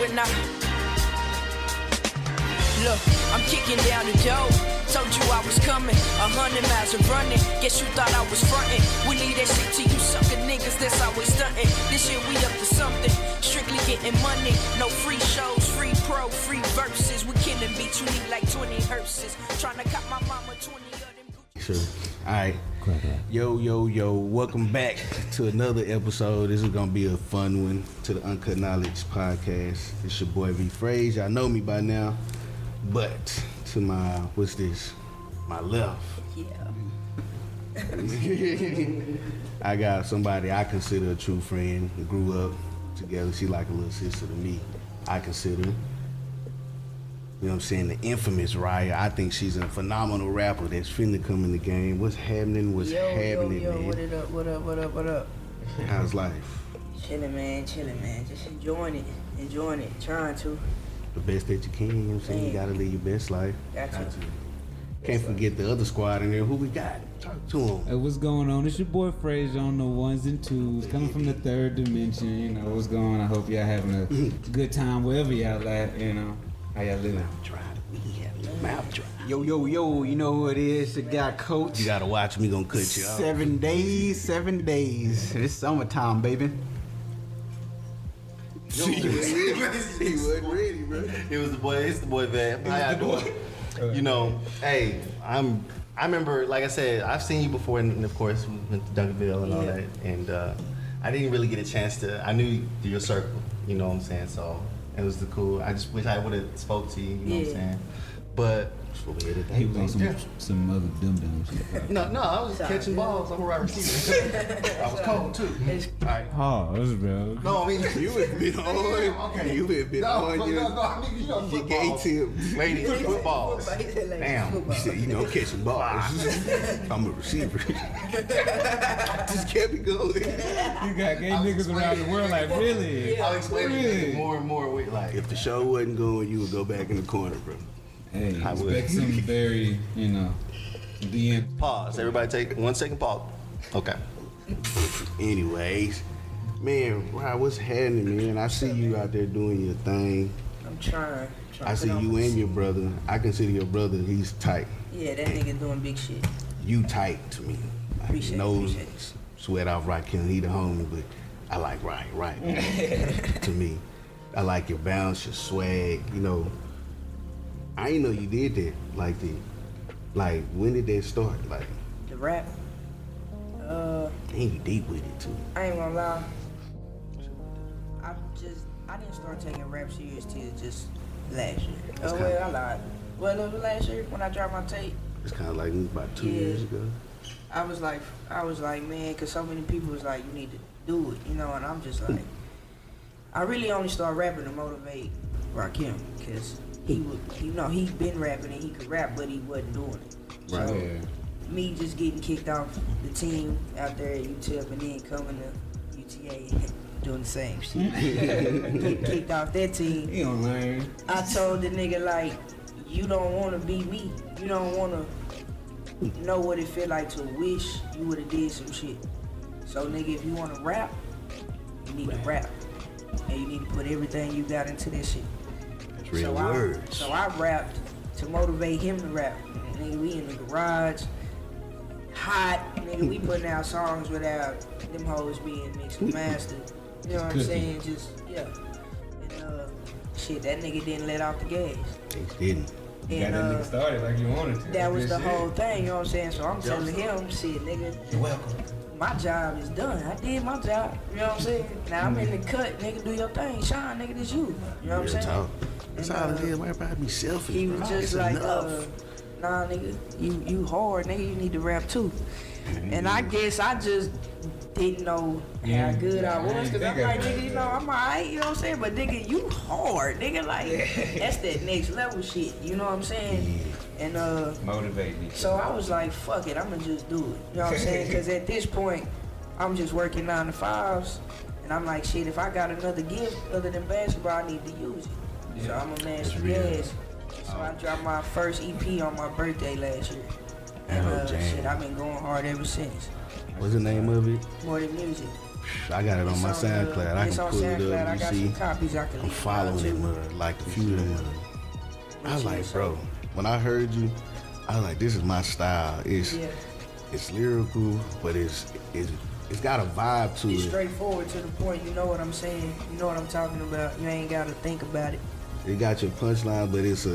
and I look, I'm kicking down the door. Told you I was coming, 100 miles of running. Guess you thought I was fronting. We leave that shit to you sucker niggas that's always stunting. This year we up to something, strictly getting money. No free shows, free pro, free verses. We killing beats, you need like 20 hearses. Trying to cop my mama 20 of them Gucci. Sure. Alright. Yo, welcome back to another episode. This is gonna be a fun one to the Uncut Knowledge Podcast. It's your boy V Phrase. Y'all know me by now. But to my, what's this? My left. Yeah. I got somebody I consider a true friend. We grew up together. She like a little sister to me. I consider her. You know what I'm saying? The infamous Rajiyah. I think she's a phenomenal rapper that's finna come in the game. What's happening? What's happening, yo, man? What up? How's life? Chilling, man. Just enjoying it. Trying to. The best that you can, you know what I'm saying? You gotta live your best life. Got to. Can't forget the other squad in there. Who we got? Talk to them. Hey, what's going on? It's your boy Frazier on the ones and twos, coming from the third dimension. You know what's going on. I hope y'all having a good time wherever y'all at. You know how y'all living. Mouth dry. Yo, you know who it is, the guy Coach. You gotta watch me, gonna cut you off. 7 days. It's summertime, baby. He wasn't ready, bro. It's the boy Van. How y'all doing? You know, hey, I remember, like I said, I've seen you before, and of course, we went to Duncanville and all that, and I didn't really get a chance to. I knew your circle, you know what I'm saying. So it was cool. I just wish I would have spoke to you, you know what I'm saying. But He was on some other dum shit. no, I was catching balls. I'm a wide receiver. I was cold too. All right. Pause, bro. No, I mean You had been on. Okay. You had been on. You gave him. ladies, footballs. Damn. You said, you know, catching balls. I'm a receiver. Just kept it going. You got gay niggas around the world like, really? I'll explain it more and more. Like, If the show wasn't going, you would go back in the corner, bro. Hey, I would. expect some very, the end. pause. Everybody take 1 second pause. Okay. Anyways, man, wow, what's happening, man? I see you out there doing your thing. I'm trying. I see you and your brother. I consider your brother, he's tight. Yeah, that nigga doing big shit. You tight to me. Like, Appreciate it. Sweat off right, can he the homie, but I like right. To me. I like your bounce, your swag, you know. I didn't know you did that like that. Like, when did that start? Like, The rap. and you deep with it too. I ain't gonna lie. I didn't start taking rap serious till just last year. I lied. Well, it was last year when I dropped my tape. It's kind of like about 2 years ago. I was like, man, cause so many people was like, you need to do it, you know, and I'm just like, I really only started rapping to motivate Rakim, cause he been rapping and he could rap, but he wasn't doing it. Right. So, me just getting kicked off the team out there at UTEP and then coming to UTA doing the same shit. Get kicked off that team. He don't learn. I told the nigga like, you don't wanna be me. You don't wanna know what it feel like to wish you would've did some shit. So nigga, if you wanna rap, you need to rap. And you need to put everything you got into this shit. That's real words. So I rapped to motivate him to rap. And nigga, we in the garage, hot, nigga, we putting out songs without them hoes being mixed and mastered. You know what I'm saying? Just, yeah. And shit, that nigga didn't let off the gas. He didn't. You got that nigga started like you wanted to. That was the whole thing, you know what I'm saying? So I'm telling him, shit, nigga, You're welcome. my job is done. I did my job, you know what I'm saying? Now I'm in the cut, nigga, do your thing. Shine, nigga, this you. You know what I'm saying? Talk. That's how it is. Everybody be selfish. He was bro. just It's like, enough. nah, nigga, you hard, nigga, you need to rap too. And I guess I just didn't know how good I was, cause I'm like, nigga, you know, I'm alright, you know what I'm saying? But nigga, you hard, nigga, like, that's that next level shit, you know what I'm saying? And Motivate me. so I was like, fuck it, I'ma just do it, you know what I'm saying? Cause at this point, I'm just working 9 to 5s, and I'm like, shit, if I got another gift other than basketball, I need to use it. So I'm a man That's for real. gas. So I dropped my first EP on my birthday last year. And Oh, damn. shit, I've been going hard ever since. What's the name of it? More than music. I got it on my SoundCloud. I It's can on pull it SoundCloud. up. I You got see, some copies I can I'm leave following too. him, like a few of them. I was like, bro, when I heard you, I was like, this is my style. It's lyrical, but it's got a vibe to It's it. straightforward to the point. You know what I'm saying. You know what I'm talking about. You ain't gotta think about it. It got your punchline, but it's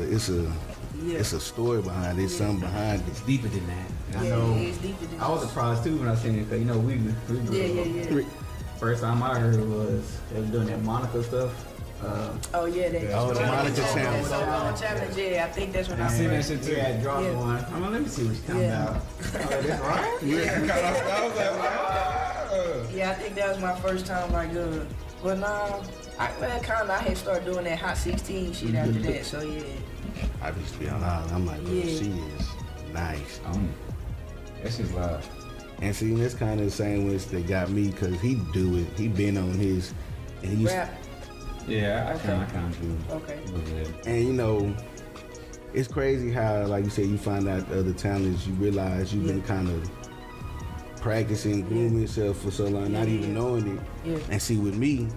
a story behind it. It's something behind it. It's deeper than that. I Yeah, know. it's deeper than I was that. surprised too when I seen it, cause you know we Yeah. First time I heard was they was doing that Monica stuff. Oh yeah, that. Oh, the Monica challenge. Challenge. Yeah, I think that's when I seen that first. shit too. Yeah, dropped Yeah. one. I'm like, let me see what she talking Yeah. about. That's right. I was like, wow. Yeah, I think that was my first time. Like, well, nah. I had started doing that Hot 16 shit after that. So yeah. I used to be on all. I'm like, bro, Yeah. she is nice. That shit's loud. And see, that's kind of the same ones that got me, cause he do it. He been on his, and he used, Rap. Yeah, I kind of do. Okay. A little bit. and you know, it's crazy how, like you said, you find out the other talents. You realize you've been kind of practicing, grooming yourself for so long, not even knowing it. Yeah. And see, with me,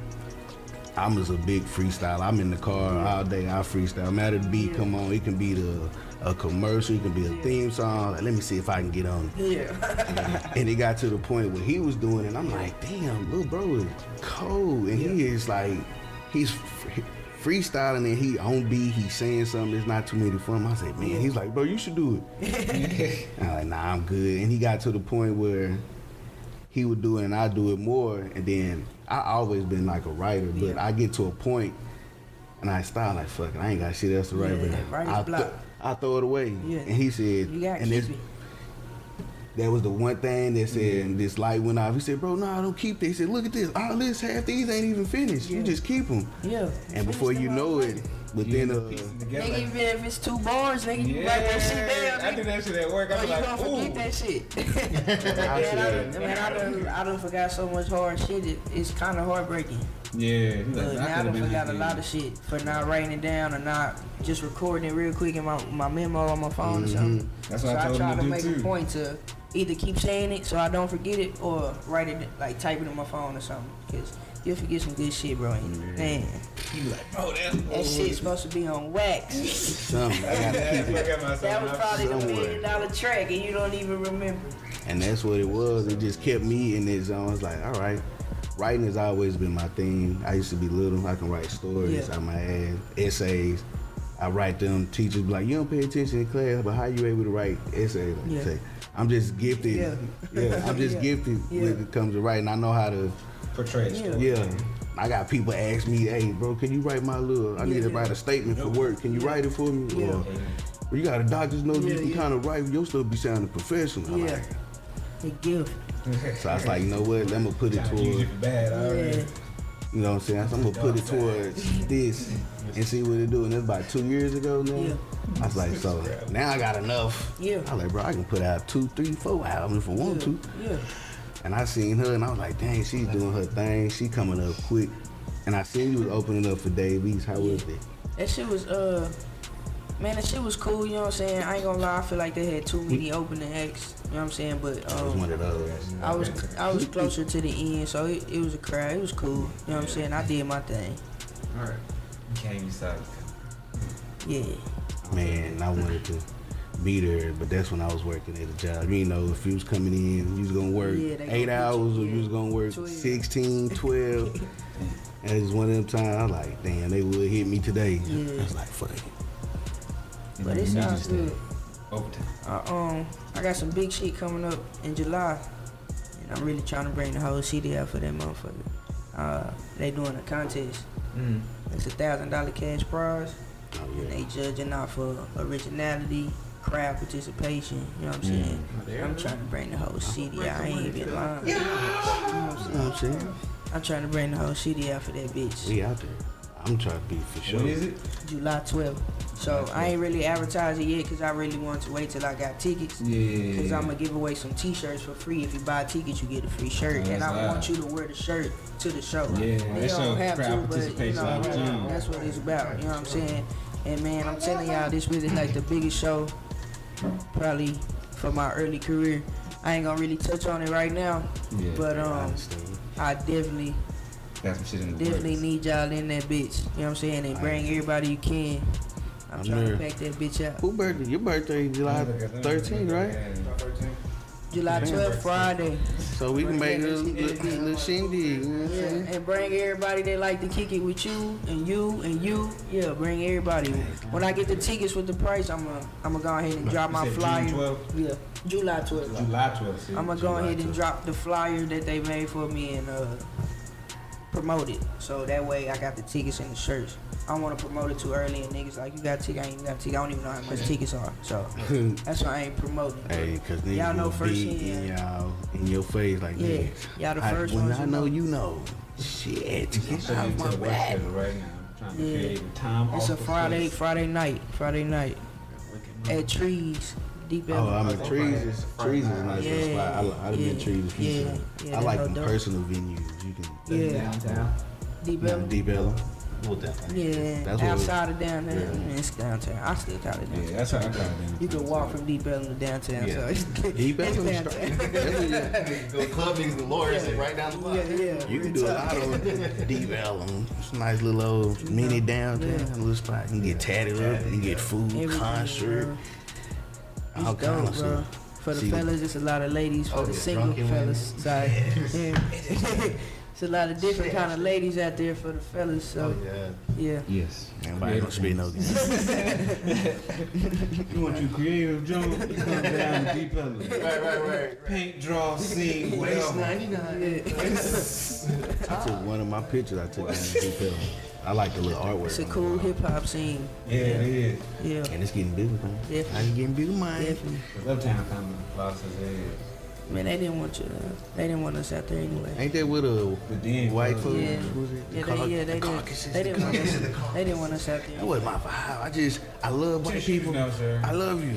I'm just a big freestyle. I'm in the car all day. I freestyle. Matter the beat come on. It can be a commercial. It can be a theme song. Like, let me see if I can get on it. Yeah. And it got to the point where he was doing it. I'm like, damn, little bro is cold. And he is like, he's freestyling and he on beat. He's saying something. There's not too many for him. I said, man, he's like, bro, you should do it. I'm like, nah, I'm good. And he got to the point where he would do it and I do it more. And then I always been like a writer, but I get to a point and I start like, fuck it, I ain't got shit else to write, Yeah, but writer's block. I throw it away. Yeah. And he said, You got and to this, keep it. that was the one thing that said, and this light went off. He said, bro, no, I don't keep this. He said, look at this. All this, half these ain't even finished. You Yeah. just keep them. Yeah. And before you know it, within Nigga, even if it's 2 bars, nigga, you write that shit down. I do that shit at work. Oh, I'm you like, gonna forget ooh. that shit. I done forgot so much hard shit. It's kind of heartbreaking. Yeah. Now I done forgot a lot of shit for not writing it down or not just recording it real quick in my memo on my phone or something. That's So what I told try him to to make do a too. point to either keep saying it so I don't forget it or write it, like type it on my phone or something. Because you'll forget some good shit, bro. Man, You be like, bro, that's that shit's supposed to be on wax. something. I gotta keep it. That was probably the Somewhere. $1 million track and you don't even remember. And that's what it was. It just kept me in this zone. I was like, all right. Writing has always been my thing. I used to be little. I can write stories out my ass, essays. I write them. Teachers be like, you don't pay attention in class, but how you able to write essays? Like, say, I'm just gifted. Yeah. I'm just gifted when it comes to writing. I know how to. portray the story. Yeah. I got people ask me, hey, bro, can you write my little? I need to write a statement for work. Can you write it for me? Yeah. Or you got a doctor's note. You can Yeah. kind of write. Your stuff be sounding professional. I'm Yeah. like, A gift. so I was like, you know what? Let me put it Use it towards. for bad already. Yeah. You know what I'm saying? So I'm gonna put it towards this and see what it do. And that's about 2 years ago now. Yeah. I was like, so now I got enough. Yeah. I was like, bro, I can put out 2, 3, 4 albums if I want to. Yeah. And I seen her and I was like, dang, she's doing her thing. She coming up quick. And I seen you was opening up for Dave East. How was it? That shit was man, that shit was cool, you know what I'm saying? I ain't gonna lie, I feel like they had too many opening acts, you know what I'm saying? But It was one of those. I was closer to the end, so it was a crowd. It was cool, you know what I'm saying? I did my thing. All right. You can't even stop. Yeah. Man, I wanted to be there, but that's when I was working at a job. You know, if you was coming in, you was gonna work Yeah, they 8 gonna get hours you, or you was gonna work 12. 16, 12. And it was one of them times I was like, damn, they would hit me today. Yeah. I was like, fuck it. But it sounds good. Overtime. I got some big shit coming up in July. And I'm really trying to bring the whole city out for that motherfucker. They doing a contest. It's $1,000 cash prize. Oh, And yeah. they judging off for originality, crowd participation, you know what I'm saying? I'm trying to bring the whole city out. I ain't even lying. You know what You know what I'm saying? I'm trying to bring the whole city out for that bitch. We out there. I'm trying to be for sure. When is it? July 12th. So I ain't really advertised it yet because I really want to wait till I got tickets. Yeah. Because I'm going to give away some t-shirts for free. If you buy tickets, you get a free shirt. Oh, And I that's want you to wear the shirt to the show. Yeah, You that shows don't have crowd to, but participation out of town. that's what it's about. You know what I'm saying? And man, I'm telling y'all, this really like the biggest show probably for my early career. I ain't gonna really touch on it right now, Yeah, but I understand. I definitely Got some shit in the definitely works. need y'all in that bitch. You know what I'm saying? And bring everybody you can. I'm trying to pack that bitch out. Who birthday? Your birthday July 13th, right? July 12th, Friday. So we can make a Let's get that bitch. little shindig. You know what I'm Yeah, saying? and bring everybody that like to kick it with you and you and you. Yeah, bring everybody. When I get the tickets with the price, I'm gonna go ahead and drop You my said flyer. June 12th? Yeah, July 12th. July 12th. I'm gonna go ahead and drop the flyer that they made for me and promote it. So that way I got the tickets and the shirts. I don't want to promote it too early and niggas like, you got a ticket, I ain't got a ticket. I don't even know how much tickets are. So that's why I ain't promoting. Hey, cause niggas Y'all know will be firsthand. in your face like, Yeah, nigga, y'all the first when ones I who know know. you know. Shit, get So out you my to the work back. schedule right now. I'm trying to Yeah. create a time It's a off the Friday night at Trees, Deep Oh, Ellum. I mean, trees is a nice little spot. I've been trees a few times. yeah, I like that them dope. personal venues. You can Yeah, downtown. Deep you know, Ellum. Deep Ellum. Well, definitely. Yeah, That's what outside of downtown. yeah. I mean, it's downtown. I still call it downtown. Yeah, that's how I got it. You can walk from Deep Ellum to downtown. Yeah. So it's, Deep it's Ellum downtown. straight. That's The club niggas, the lawyers, is right down the block. Yeah. you can do a lot on Deep Ellum. It's a nice little old mini downtown little spot. You can get tatted up. You can get food, Everything, concert, bro. all It's kind dope, of bro. stuff. For the See, fellas, it's a lot of ladies. For Oh, the yeah, single drunken women. fellas, sorry. Yeah. It's a lot of different kind of ladies out there for the fellas. So Oh, yeah. yeah. Yes. Everybody don't spit no game. You want you creative, Joe? You come down to Deep Ellum. Right. Paint, draw, sing, whatever. I took one of my pictures. I took down in Deep Ellum. I like the little artwork. It's a on cool the wall. hip hop scene. Yeah, it is. Yeah. And it's getting bigger, man. Definitely. How you getting bigger, man? Definitely. Uptown kind of lost his head. Man, they didn't want you. They didn't want us out there anyway. Ain't that with a The Den white Club. foot? Yeah. Was it? Yeah, they The didn't. caucuses, They the didn't want us. caucuses. They didn't want us out That there. was my vibe. I love white people. No, sir. I love you.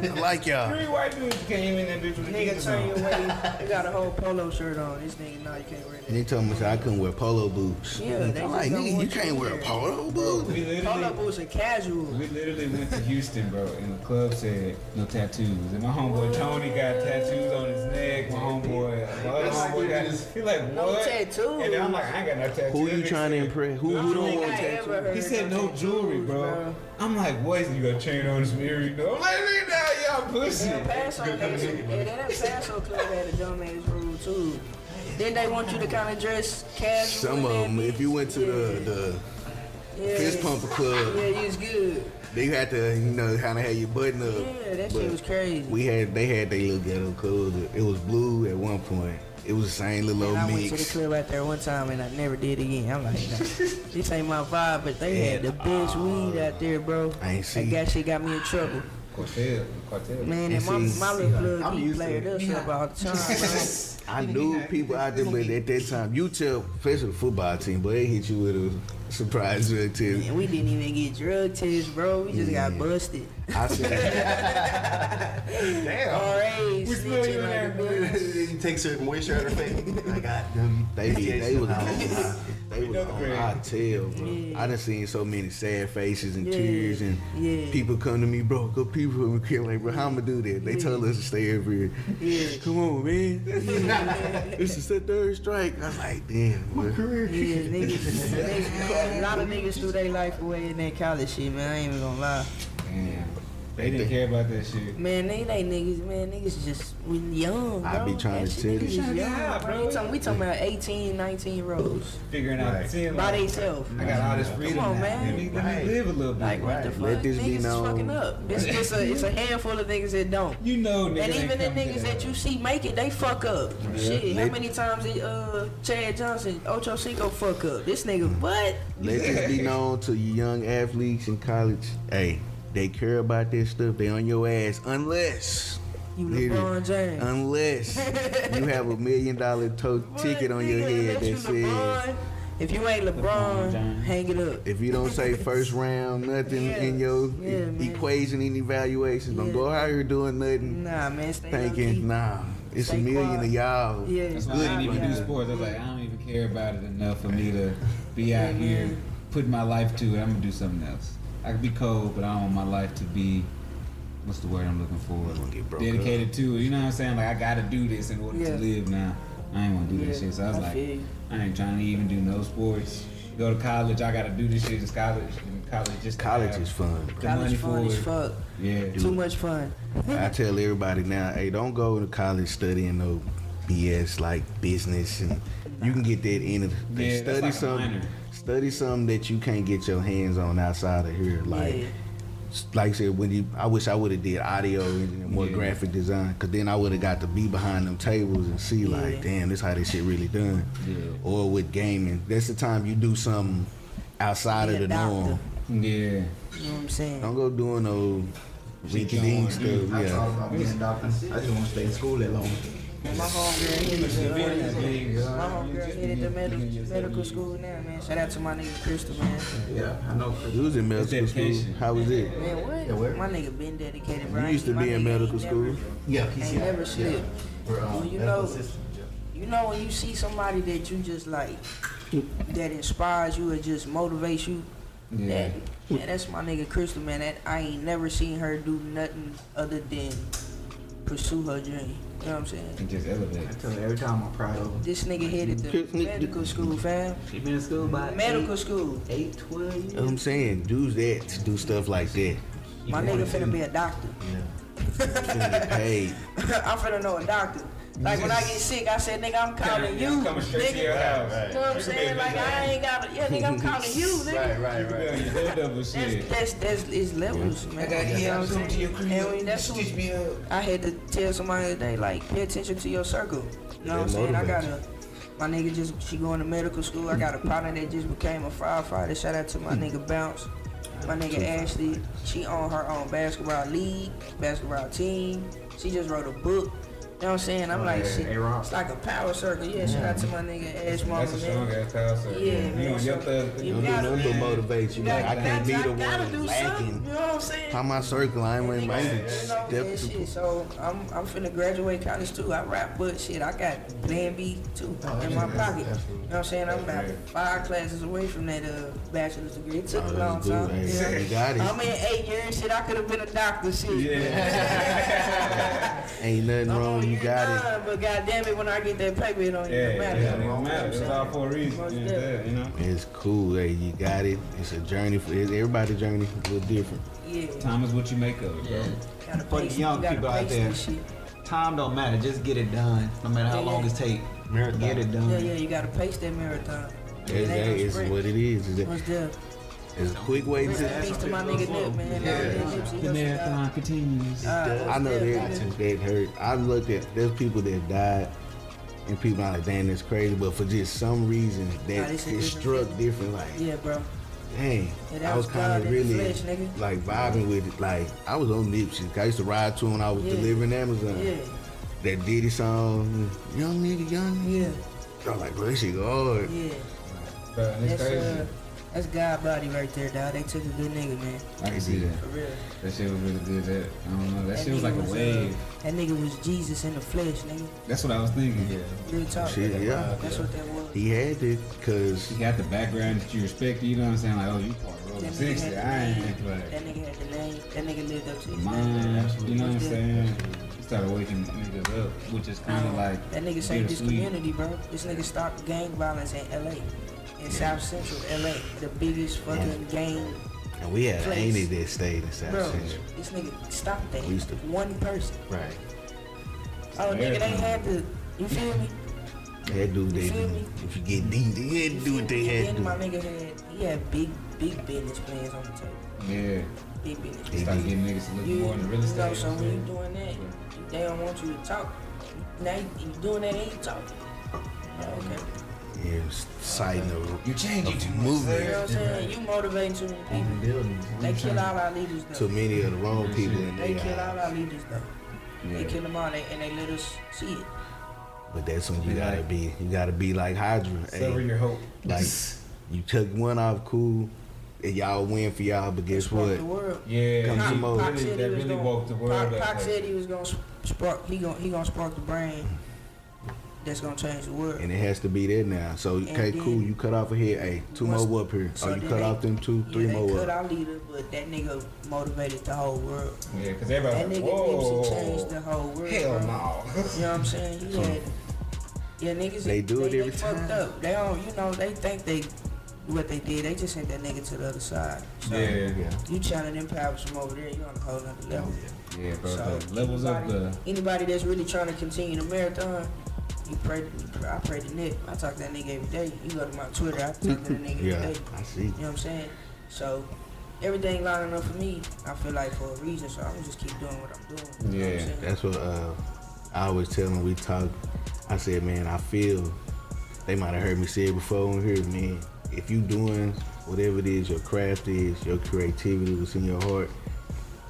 I like y'all. 3 white dudes came in that bitch with a Nigga Jesus turn you on. away. You got a whole polo shirt on. This nigga, nah, you can't wear And that. they told me I couldn't wear polo boots. Yeah, they I'm like, just don't nigga, you want can't you wear there. polo boots. We Polo literally, boots are casual. we literally went to Houston, bro, and the club said no tattoos. And my homeboy Tony got tattoos on his neck. My other homeboy got. He like, what? No tattoos. And then I'm like, I ain't got no tattoos. Who you trying to impress? Who don't think want I ever tattoos? heard He said no tattoos, jewelry, bro. I'm like, what? You got a chain on his mirror? You know? I'm like, look now, y'all pussy. Yeah, Paso, that Paso club had a dumbass rule too. Then they want you to kind of dress casual. Some of in them, that if you went to the bitch. fist pumper club, Yeah, you was good. they had to, kind of have your button up. Yeah, that But shit was crazy. they had their little ghetto clothes. It was blue at one point. It was the same little And old I went to the mix. club out there one time and I never did again. I'm like, nah, this ain't my vibe, but they had the best weed out there, bro. I ain't see. That shit got me in trouble. Cartel. Man, And and see, my little plug, he used played to us up all the time, bro. I knew people out there, but at that time, you tell, especially the football team, but they hit you with a surprise drug test. And we didn't even get drug tests, bro. We just got busted. I said, Damn. RAs snitching on the bitch. You take certain moisture out of her face. I got them. they was on great. hot tail, bro. Yeah. I done seen so many sad faces and Yeah. tears, and Yeah. people come to me, bro. Go people from the like, bro, how I'ma do that? They told us to stay over here. Yeah. Come on, man. This is the third strike. I was like, damn, my career. Yeah, niggas, a lot of niggas threw their life away in that college shit, man. I ain't even gonna lie. Damn. They didn't care about that shit. Man, they niggas, man. Niggas just we young, bro. I be trying That to shit, tell you. niggas Trying to young, get high, bro. bro. We talking about 18, 19-year-olds. Figuring out, Right. seeing By like, themselves. I got all this freedom Come on, now. man. Let me live a little bit. Like, what the fuck? Let this be Niggas is known. fucking up. It's a handful of niggas that don't. You know, niggas And ain't even the coming to niggas that you see make it, they fuck up. Shit, how Let- many times did Chad Johnson, Ocho Cinco fuck up? This nigga, what? Let this be known to you young athletes in college. Hey, they care about this stuff. They on your ass unless You Hear LeBron it. James. unless you have $1 million ticket on your Nigga, head unless you that says LeBron, if you ain't LeBron LeBron, James. hang it up. if you don't say first round nothing Yeah. in your Yeah, man. equation and evaluations, don't Yeah. go out here doing nothing Nah, man, stay low-key. thinking, nah, it's Stay $1 million quiet. of y'all. Yeah, That's why I didn't even do yeah. sports. I was like, I don't even care about it enough for me to be out here putting my life to it. I'm gonna do something else. I could be cold, but I don't want my life to be, what's the word I'm looking for? Gonna get broke Dedicated to it. You know what I'm saying? Like, I gotta do this in order Yeah. to live now. I ain't want to do that shit. So I was like, I ain't trying to even do no sports. Go to college, I gotta do this shit. It's college. College is fun. College fun as fuck. Yeah. Too much fun. I tell everybody now, hey, don't go to college studying no BS like business, and you can get that in it. Study something that you can't get your hands on outside of here. Like I said, I wish I would have did audio and more graphic design, cause then I would have got to be behind them tables and see like, damn, this how this shit really done. Or with gaming, that's the time you do something outside of the norm. Yeah. You know what I'm saying? Don't go doing no rinky-dink stuff. I thought about being a doctor. I just want to stay in school that long. My homegirl headed the medical school now, man. Shout out to my nigga Crystal, man. Yeah, I know. You was in medical school. How was it? Man, what? My nigga been dedicated, bro. You used to be in medical school? Yeah, Ain't never slipped. Well, you know when you see somebody that you just like, that inspires you or just motivates you, that's my nigga Crystal, man. That I ain't never seen her do nothing other than pursue her dream. You know what I'm saying? And just elevate. I tell her every time I'm proud of her. This nigga headed to medical school, fam. She been in school by Medical school. 8, 12 years. That's what I'm saying. Do that. Do stuff like that. My nigga finna be a doctor. Finna paid. I'm finna know a doctor. Like when I get sick, I said, nigga, I'm calling you. Coming straight to your house. You know what I'm saying? Like I ain't got nigga, I'm calling you, nigga. Right. That's it's levels, man. You know what I'm saying? And when that's what I had to tell somebody today, like, pay attention to your circle. You know what I'm saying? My nigga she going to medical school. I got a partner that just became a firefighter. Shout out to my nigga Bounce. My nigga Ashley, she on her own basketball league, basketball team. She just wrote a book. You know what I'm saying? I'm like, shit, it's like a power circle. Yeah, shout out to my nigga Ash Mama, That's a strong ass power circle. Yeah, man. You gotta motivate you. Like, I can't be the one do lacking. You know what I'm saying? How my circle, I ain't You step know, shit. So I'm finna graduate college too. I rap, but shit, I got Plan B too in my pocket. You know what I'm saying? I'm about 5 classes away from that bachelor's degree. It took a long time. You got it. I'm in 8 years. Shit, I could have been a doctor. Shit. Ain't nothing wrong. You got it. But goddamn it, when I get that paper, it don't even matter. It don't matter. It's all for a reason. You know. It's cool. Hey, you got it. It's a journey. Everybody's journey is a little different. Yeah. Time is what you make of it, bro. For the young people out there, time don't matter. Just get it done. No matter how long it take. Marathon. Get it done. Yeah, you gotta pace that marathon. It's what it is. What's that? It's a quick way to. Peace to my nigga Nip, man. The marathon continues. I know that hurt. I looked at there's people that died, and people are like, damn, that's crazy. But for just some reason, that it struck different. Like, yeah, bro. Dang, Yeah, I was kind of really flesh, nigga. like vibing with it. Like I was on Nipsey. I used to ride to him when I was delivering Amazon. Yeah. That Diddy song, young nigga, young nigga. Yeah. I was like, bro, this shit go hard. Yeah. Bro, it's crazy. That's God body right there, dog. They took a good nigga, man. I can see that. For real. That shit was really good. I don't know. That shit was like a wave. That nigga was Jesus in the flesh, nigga. That's what I was thinking. Yeah. Real talk. Shit, yeah. That's what that was. He had it, cause He got the background that you respect. You know what I'm saying? Like, oh, you part of Roller 60. I ain't like. That nigga had the name. That nigga lived up to his Mine, name. you know what I'm saying? He started waking niggas up, which is kind of like. That nigga saved his bittersweet. community, bro. This nigga stopped gang violence in LA. In South Central LA, the biggest fucking gang. and we had place. Ain't that stayed in South Bro, Central. this nigga stopped that. We used to- One person. Right. Oh, nigga, they had to. You feel me? They had to do what they You feel do. me? If you get deep, they had to do what they had to Then my do. nigga had big business plans on the table. Yeah. Big business. They Start did. getting niggas to look You more in the real know, estate. so when you doing that, they don't want you to talk. Now you doing that and you talking. Oh, okay. Yeah, side note. You changing too much. You know Movement what I'm saying? You motivating too many people. They kill all our leaders though. to many of the wrong people in They their kill all eyes. our leaders though. They kill them all and they let us see it. But that's when you gotta be like Hydra. Sever your hope. Like you took one off, cool, and y'all win for y'all. But guess Spark what? the world. Yeah, Come some more. Pac said he that was really gonna- woke the world up. Pac said he was gonna spark. He gonna spark the brain. That's gonna change the world. And it has to be there now. So okay, then- cool. You cut off a head. Hey, two Once- more up here. so Oh, you then cut they- off them two, three They more cut up. our leader, but that nigga motivated the whole world. Yeah, because That everybody's nigga like, Nipsey whoa. changed the whole world. Hell bro. no. You know what I'm saying? Yeah, niggas. They do it every they fucked time. up. They don't, they think they what they did. They just sent that nigga to the other side. So Yeah. you trying to empower from over there, you on a whole other level. Yeah, bro. So the levels of the. anybody that's really trying to continue the marathon, I pray to Nick. I talk to that nigga every day. You go to my Twitter, I talk to that nigga every day. I see. You know what I'm saying? So everything lining up for me, I feel like for a reason. So I'm gonna just keep doing what I'm doing. You know what I'm saying? That's what I always tell them. We talk. I said, man, I feel they might have heard me say it before on here, man. If you doing whatever it is, your craft is, your creativity, what's in your heart,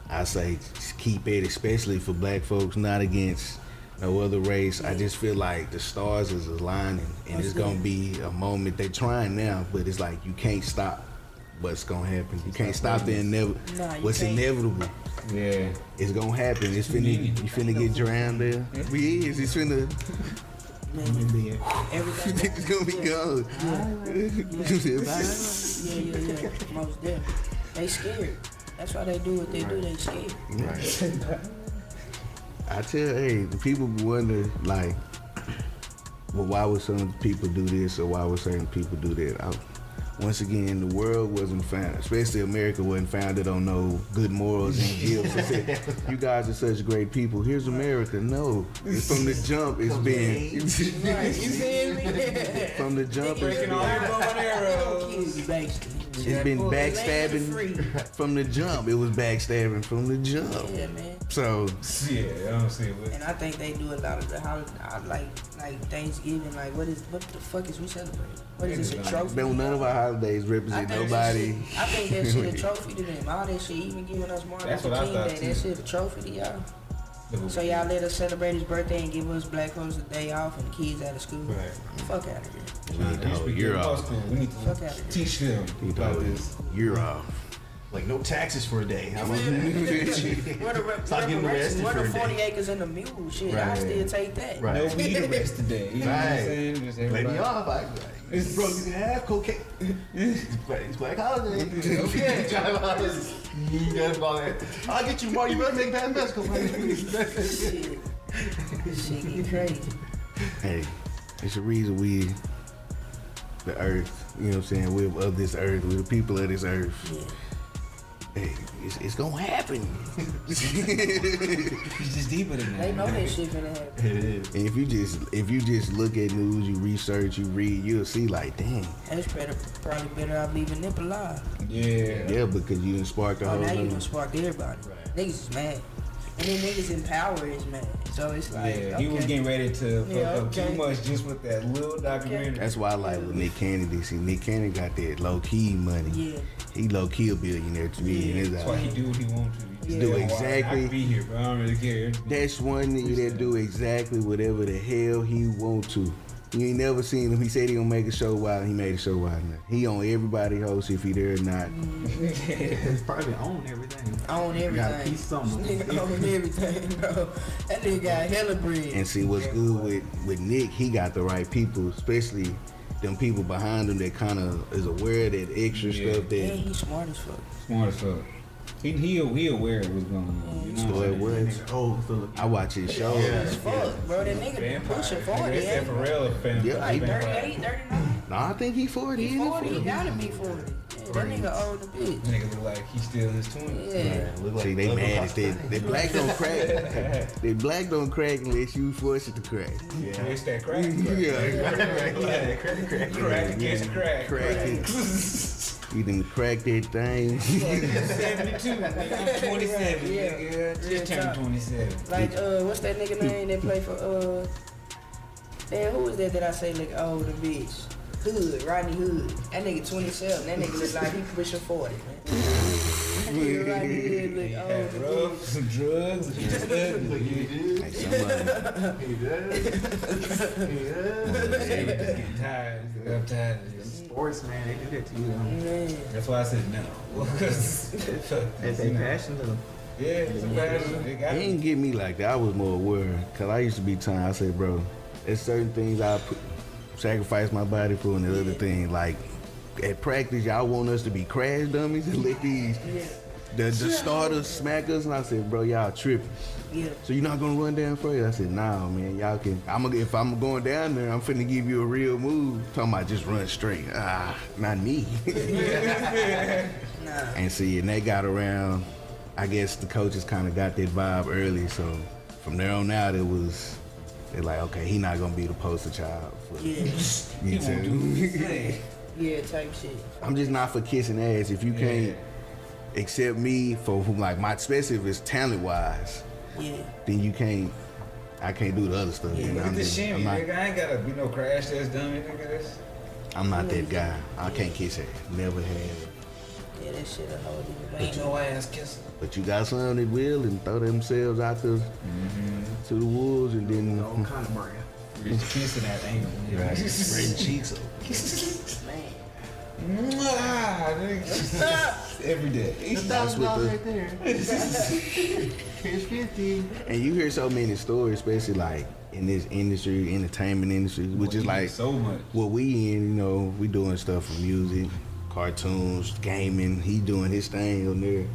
I say just keep it, especially for black folks, not against no other race. I just feel like the stars is aligning, and it's gonna be a moment. They trying now, but it's like you can't stop what's gonna happen. You can't stop the what's inevitable. Yeah. It's gonna happen. It's finna, you finna get drowned there. We is. It's finna. Everything It's gonna be gone. Yeah. Most definitely. They scared. That's why they do what they do. They scared. Right. I tell, the people wonder, like, well, why would some people do this or why would certain people do that? Once again, the world wasn't founded, especially America wasn't founded on no good morals and gifts. They said, you guys are such great people. Here's America. No. From the jump, it's been. You feel me? From the jump, Breaking all your bow and arrows. it's been backstabbing from the jump. It was backstabbing from the jump. Yeah, man. So Yeah, I don't see it. And I think they do a lot of the holiday, like Thanksgiving. Like, what the fuck is we celebrating? What is this, a trophy? none of our holidays represent nobody. I think that shit a trophy to them. All that shit, even giving us Martin That's Luther what I King thought, Day, too. that shit a trophy to y'all. So y'all let us celebrate his birthday and give us black folks a day off and the kids out of school. Right. Fuck out of here. We need the whole year off. We need Fuck to out of here. teach them We need the about whole this. year off. Like no taxes for a day. What the Stop getting arrested what for the a 40 day. acres and the mule shit? I Right. still take that. Right. No weed arrest today. You know what I'm Right. saying? Just Let everybody. me off. It's bro, you can have cocaine. It's black holiday. Okay. You got all that. I'll get you more. You better make bad Mexico. Shit get crazy. Hey, it's the reason we, the earth, you know what I'm saying? We're of this earth. We're the people of this earth. Yeah. Hey, it's gonna happen. It's just deeper than that. They know that shit finna happen. It is. And if you just look at news, you research, you read, you'll see like, dang. That's probably better off leaving Nip alive. Yeah. Yeah, because you done sparked the Oh, whole now you thing. done sparked everybody. Niggas is mad. And then niggas in power is mad. So it's like, Yeah, okay. he was getting ready to fuck Yeah, up okay. too much just with that little documentary. That's why I like with Nick Cannon. See, Nick Cannon got that low key money. Yeah. He low key a billionaire to me. And That's why he do what he wants to. He Yeah. just Do say, "Oh, exactly- I can be here, but I don't really care. That's one nigga that do exactly whatever the hell he want to. You ain't never seen him. He said he gonna make a show wild. He made a show wild. He on everybody host if he there or not. It's probably own everything. Own everything. Got a piece somewhere. This nigga own everything, bro. That nigga got hella bread. And see what's good with Nick, he got the right people, especially them people behind him that kind of is aware of that extra Yeah. stuff Yeah, that. he's smart as fuck. Smart as fuck. He aware of what's going on. You know So what it I'm saying? was. Oh, Philip. I watch his show. As fuck, bro. That nigga Vampire. pushing 40, Nigga, ain't for he? real, fam. Yeah. Like Vampire. 38, 39. No, I think he 40. He 40, he gotta be 40. Yeah, that nigga old a bitch. Nigga look like he's still his 20s. Yeah. See, they mad at that black don't crack. That black don't crack unless you force it to crack. Yeah. It's that crack. Yeah. Crack against crack. Crack it. You done crack that thing. 72. Nigga, I'm 27. Yeah. Nigga. Real Just turned talk. 27. Like, what's that nigga name that play for, damn, who is that I say look old a bitch? Hood, Rodney Hood. That nigga 27. That nigga look like he pushing 40, man. That nigga Rodney Hood look old a Bro, bitch. some drugs. Like some of them. Getting tired. I'm tired of this. Sports, man, they do that to you. Man. That's why I said no. It's a passion to them. Yeah, it's a passion. It got It me. didn't get me like that. I was more aware. Cause I used to be tired. I said, bro, there's certain things I sacrifice my body for, and the other thing, like at practice, y'all want us to be crash dummies and let these the starter smack us, and I said, bro, y'all tripping. Yeah. So you're not gonna run down first? I said, nah, man, y'all can. If I'm going down there, I'm finna give you a real move. Talking about just run straight. Not me. Nah. And see, and they got around. I guess the coaches kind of got that vibe early, so from there on out, they're like, okay, he not gonna be the poster child for Yeah. me too. Yeah, type shit. I'm just not for kissing ass. If you can't accept me for who, like, my, especially if it's talent wise, then you can't. I can't do the other stuff. Yeah, look at the shimmy, nigga. I ain't gotta be no crash test dummy, nigga. I'm not that guy. I can't kiss ass. Never have. Yeah, that shit a whole different Ain't no ass kissing. But you got some that will and throw themselves out to the wolves and then. All kind of brand. Just kissing that angle. Right. Spreading cheeks up. Man. Every day. That's what the. right there. Here's 50. And you hear so many stories, especially like in this industry, entertainment industry, which is like so much. what we in. You know, we doing stuff from music, cartoons, gaming. He doing his thing on there.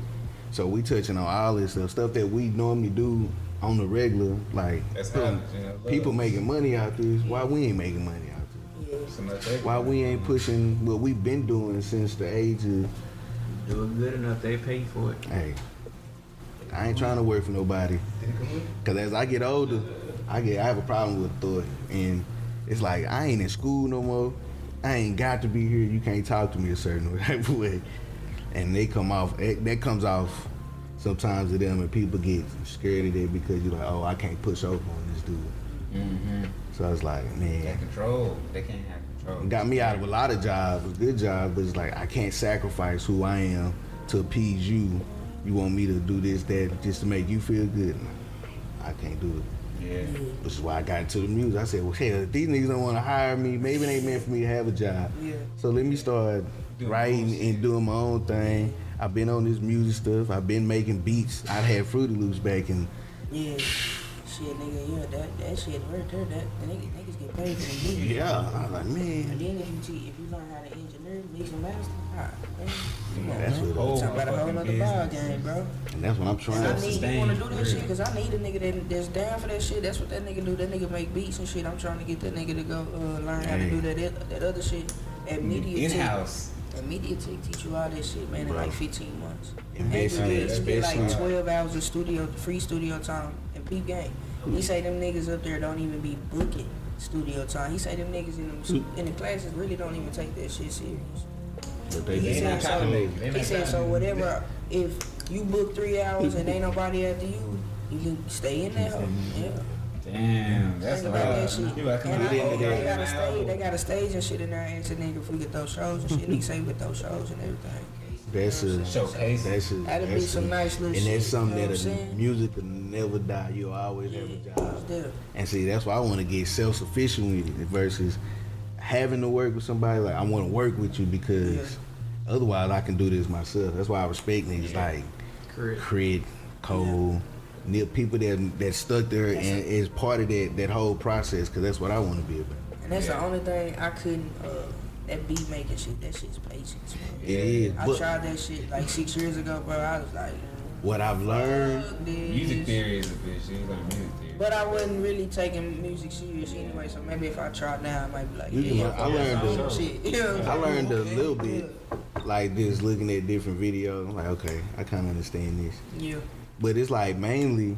So we touching on all this stuff that we normally do on the regular. Like That's people making money out this. Why we ain't making money out this? Why we ain't pushing what we've been doing since the age of. Do it good enough, they pay for it. Hey, I ain't trying to work for nobody. Cause as I get older, I have a problem with authority, and it's like I ain't in school no more. I ain't got to be here. You can't talk to me a certain type of way, and that comes off sometimes to them, and people get scared of that because you're like, oh, I can't push over on this dude. Mm-hmm. So it's like, man, They control. They can't have control. it got me out of a lot of jobs, good jobs, but it's like I can't sacrifice who I am to appease you. You want me to do this, that, just to make you feel good? I can't do it. Yeah. Which is why I got into the music. I said, well, hell, if these niggas don't want to hire me, maybe it ain't meant for me to have a job. Yeah. So let me start writing and doing my own thing. I've been on this music stuff. I've been making beats. I had Fruity Loops back in. Yeah. Shit, nigga, that shit right there. That the niggas get paid for the music. Yeah. I was like, man. And then if you learn how to engineer, mix and master, man. Come on, That's man. what Talk about a whole nother ball game, bro. And that's what I'm trying And I to need sustain. you want to do that shit because I need a nigga that's down for that shit. That's what that nigga do. That nigga make beats and shit. I'm trying to get that nigga to go learn how to do that other shit at Media Tech. In-house. At Media Tech teach you all that shit, man, in like 15 months. Especially- You get like especially- 12 hours of free studio time and peep game. He say them niggas up there don't even be booking studio time. He say them niggas in the classes really don't even take that shit serious. But they He been said so. He said so. Whatever. If you book 3 hours and ain't nobody after you, you can stay in there. Yeah. Damn, that's Think about that shit. You gotta come And out they there. got a stage and shit in there. And said nigga if we get those shows and shit. He say with those shows and everything. Showcase. That'd be some nice little and shit. that's something You know that what I'm saying? music will never die. You'll always have a job. Yeah. And see, that's why I want to get self-sufficient with it versus having to work with somebody. Like, I want to work with you because otherwise I can do this myself. That's why I respect niggas like Crit, Cole, Nip, people that stuck there and is part of that whole process because that's what I want to be about. And that's the only thing I couldn't. That beat making shit, that shit's patience, bro. It is. I But tried that shit like 6 years ago, bro. I was like, what I've learned, fuck this. Music theory is a bitch. You learn music theory. But I wasn't really taking music serious anyway, so maybe if I tried now, I might be like, You can- I learned some shit. You know what I'm I saying? learned a little bit, like just looking at different videos. I'm like, okay, I kind of understand this. Yeah. But it's like mainly,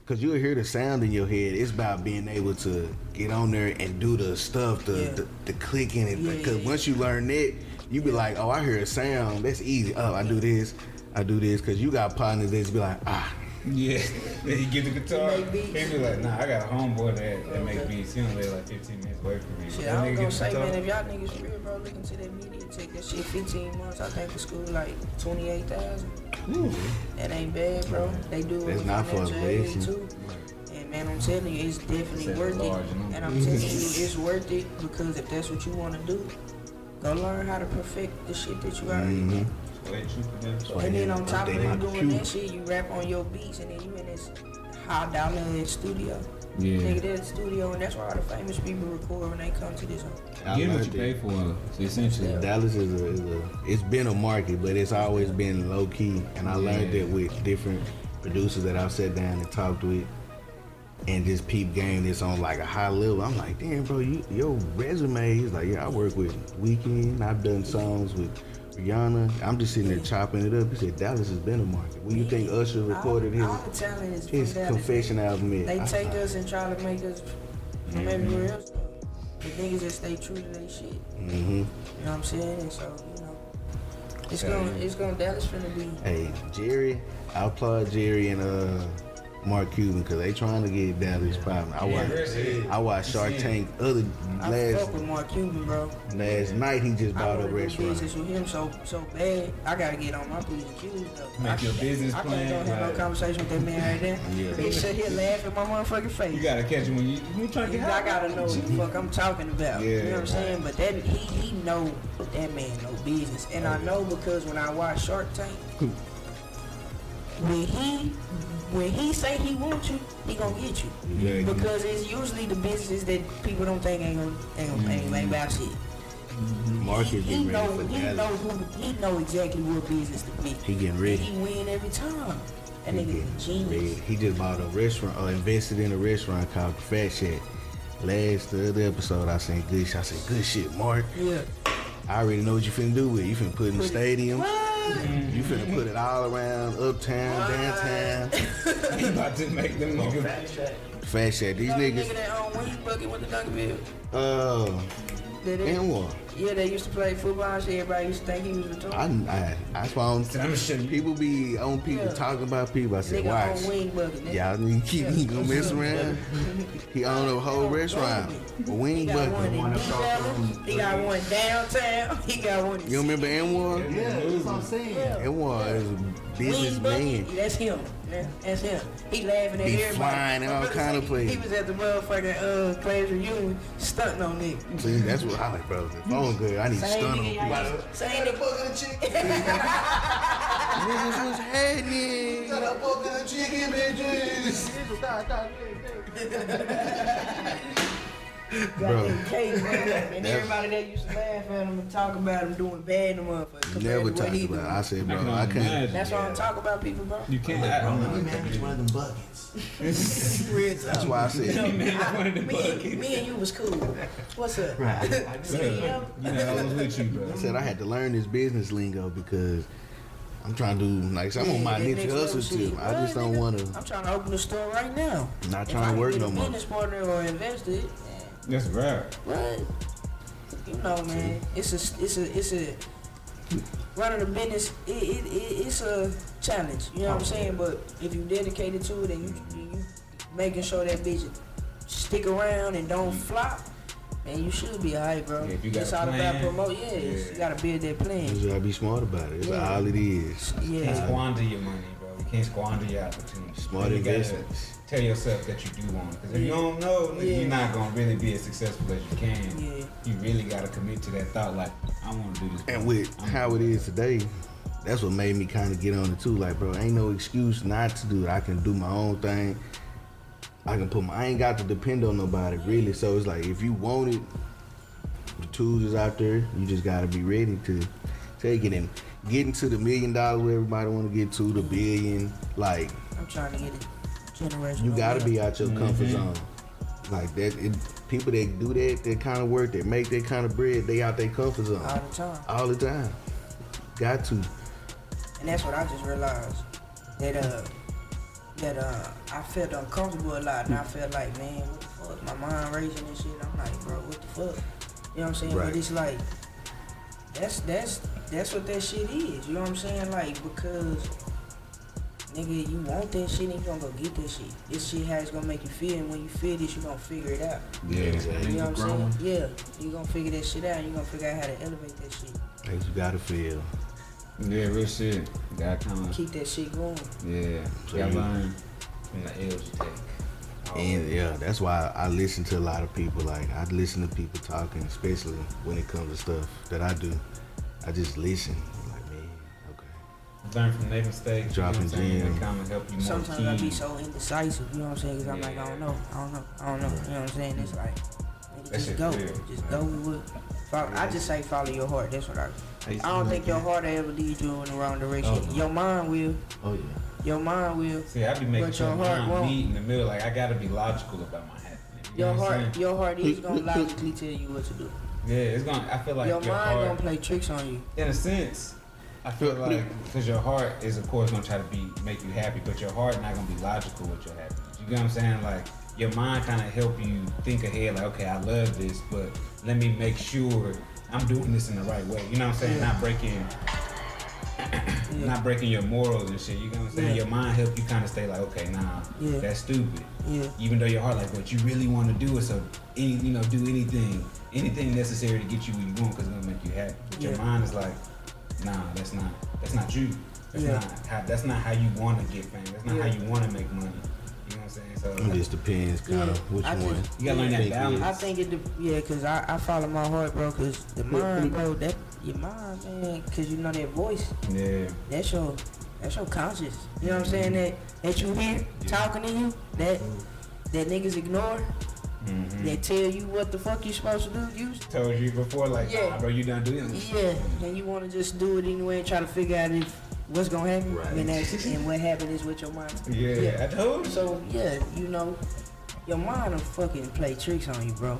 cause you'll hear the sound in your head. It's about being able to get on there and do the stuff, the clicking. And, cause once you learn that, you be like, oh, I hear a sound. That's easy. Oh, I do this. Cause you got partners that just be like, Yeah. Then he get the guitar. He make beats. He be like, nah, I got a homeboy that make beats. He only live like 15 minutes away from me. Shit, That I was nigga gonna get the say, guitar. man, if y'all niggas for real, bro, look into that Media Tech, that shit 15 months, I think the school like 28,000. That ain't bad, bro. They do That's it not for financial a aid blessing. too. And man, I'm telling you, it's definitely That's worth large, it. you know? And I'm telling you, it's worth it because if that's what you want to do, go learn how to perfect the shit that you already do. Wait, shoot for them. And then on top of Update my you doing computer. that shit, you rap on your beats, and then you in this $100 studio. Yeah. Nigga, they're at the studio, and that's why all the famous people record when they come to this. Get what you pay for, essentially. Dallas is it's been a market, but it's always been low key. And I learned that with different producers that I've sat down and talked with, and just peep game that's on like a high level. I'm like, damn, bro, your resume. He's like, yeah, I work with Weeknd. I've done songs with Rihanna. I'm just sitting there chopping it up. He said Dallas has been a market. When you think Usher recorded his Confession album? They take us and try to make us from everywhere else. The niggas just stay true to their shit. Mm-hmm. You know what I'm saying? And so, you know, it's gonna Dallas finna be. Hey, Jerry, I applaud Jerry and Mark Cuban because they trying to get Dallas popping. I watched Shark Tank I fuck with Mark Cuban, bro. Last night he just bought a restaurant. Business with him so bad. I gotta get on my P's and Q's though. Make your business plan. I can't have no conversation with that man right there. Yeah. He sit here laugh in my motherfucking face. You gotta catch him when you trying to get I gotta know what the fuck I'm talking about. Yeah. You know what I'm saying? But that he know that man know business, and I know because when I watch Shark Tank, when he say he wants you, he gonna get you. Yeah, because it's usually the businesses that people don't think ain't about shit. Mark is getting ready for Dallas. He know exactly what business to be. He getting ready. And he win every time. That nigga a genius. He just bought a restaurant, or invested in a restaurant called Fat Shack. The other episode, I said good shit, Mark. Yeah. I already know what you finna do with it. You finna put it in the stadium. You finna put it all around, uptown, downtown. He about to make them niggas. Fat Shack. These niggas. Nigga that own Wing Bucket with the Dunkerville. And what? Yeah, they used to play football and shit. Everybody used to think he was retarded. I found people be on people talking about people. I said, why? Y'all need to keep he gonna mess around. He owned a whole restaurant, a wing bucket. He got one downtown. He got one. You remember Anwar? Yeah, that's what I'm saying. Anwar is a businessman. That's him. That's him. He laughing at He everybody. flying in all kind of places. He was at the motherfucking players reunion stunting on niggas. See, that's what I like, bro. The phone good. I need to stun him. Same nigga. Niggas was happening. Bro, and everybody that used to laugh at him and talk about him doing bad to motherfuckers. never talked about it. I said, bro, I can't. That's why I'm talking about people, bro. You can't. Let me manage one of them buckets. That's why I said. Me and you was cool. What's up? Right. You know, I was with you, bro. I said I had to learn this business lingo because I'm trying to do like I'm on my Nipsey Hussle tip. I just don't want to. I'm trying to open a store right now. Not trying to work no more. Business partner or investor. That's right. Right. You know, man. It's a running a business. It's a challenge. You know what I'm saying? But if you dedicated to it and you making sure that bitch stick around and don't flop, man, you should be alright, bro. Yeah, if you got it's a all about plan, promote. You gotta build that plan. You gotta be smart about it. That's all it is. You can't squander your money, bro. You can't squander your opportunity. Smart investments. Tell yourself that you do want it. Because if you don't know, you're not going to really be as successful as you can. Yeah. You really got to commit to that thought, like, I want to do this. And with how it is today, that's what made me kind of get on it too. Like, bro, ain't no excuse not to do it. I can do my own thing. I ain't got to depend on nobody, really. So it's like, if you want it, the tools is out there. You just got to be ready to take it and getting to the $1 million where everybody want to get to, the billion. Like, I'm trying to get it. You gotta be out your comfort zone. Like that, people that do that kind of work, that make that kind of bread, they out their comfort zone. All the time. Got to. And that's what I just realized. That I felt uncomfortable a lot, and I felt like, man, what the fuck? My mind racing and shit. I'm like, bro, what the fuck? You know what I'm saying? Right. But it's like, that's what that shit is. You know what I'm saying? Like, because nigga, you want that shit and you gonna go get that shit. This shit how it's gonna make you feel, and when you feel this, you gonna figure it out. Yeah, exactly. You know what I'm saying? Yeah, you gonna figure that shit out, and you gonna figure out how to elevate that shit. Things you gotta feel. Yeah, real shit. Got time. Keep that shit going. Yeah, So got you- learn from the L's you take. And yeah, that's why I listen to a lot of people. Like, I listen to people talking, especially when it comes to stuff that I do. I just listen. I'm like, man, okay. learn from their mistakes. Dropping you know what I'm saying? gems. They kind of help you more. Sometimes I be so indecisive, you know what I'm saying? Because I'm like, I don't know. You know what I'm saying? It's like, nigga, just go. Just go with what. I just say follow your heart. That's what I don't think your heart will ever lead you in the wrong direction. Oh. Your mind will. Oh yeah. Your mind will. See, I be making But sure your my heart mind won't. meet in the middle. Like, I gotta be logical about my happiness. You know what I'm saying? Your heart is gonna logically tell you what to do. Yeah, it's gonna. I feel like Your your mind heart, gonna play tricks on you. in a sense, I feel like because your heart is of course gonna try to make you happy, but your heart not gonna be logical with your happiness. You get what I'm saying? Like your mind kind of help you think ahead. Like, okay, I love this, but let me make sure I'm doing this in the right way. You know what I'm saying? Yeah. Not breaking your morals and shit. You know what I'm saying? Yeah. Your mind help you kind of stay like, okay, nah, Yeah. that's stupid. Yeah. Even though your heart like, what you really want to do is do anything necessary to get you where you want because it's gonna make you happy. But your Yeah. mind is like, nah, that's not you. That's not how you want to get fame. That's not how you want to make money. You know what I'm saying? So It just depends, kind of which I one. just- you gotta learn that balance. I think because I follow my heart, bro. Because the mind, bro, your mind, man. Because you know that voice. Yeah. That's your conscious. You know what I'm saying? That you hear talking to you. That niggas ignore. Mm-hmm. That tell you what the fuck you supposed to do. You Told you before, like, Yeah. nah, bro, you done doing this. yeah, and you want to just do it anyway and try to figure out what's gonna happen. Right. And what happened is with your mind. Yeah, I told you. So yeah, you know, your mind will fucking play tricks on you, bro.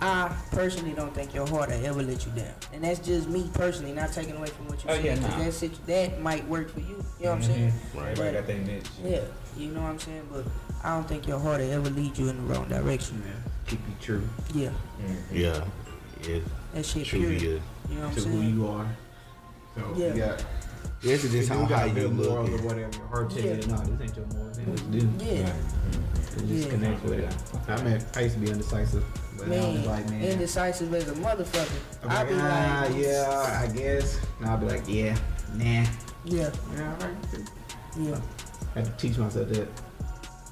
I personally don't think your heart will ever let you down, and that's just me personally, not taking away from what you said. Yeah, 'Cause nah. that might work for you. You know what I'm saying? Right, But- got that niche. Yeah, you know what I'm saying. But I don't think your heart will ever lead you in the wrong direction. Yeah. Keep you true Yeah, Yeah, yeah. that shit True pure. to you. You know what I'm to who saying? you are. So Yeah. you got This is just how you build look. morals or at it. whatever. Your heart tells Yeah. you, no, this ain't your morals. This ain't what you do. Yeah, So just Yeah. connect with it. I used to be indecisive, but now I'm man, just like, man. indecisive as a motherfucker. I'm I'll like, be like, yeah, I guess. Now I'll be like, yeah, nah. yeah, Yeah, all right. yeah. I had to teach myself that.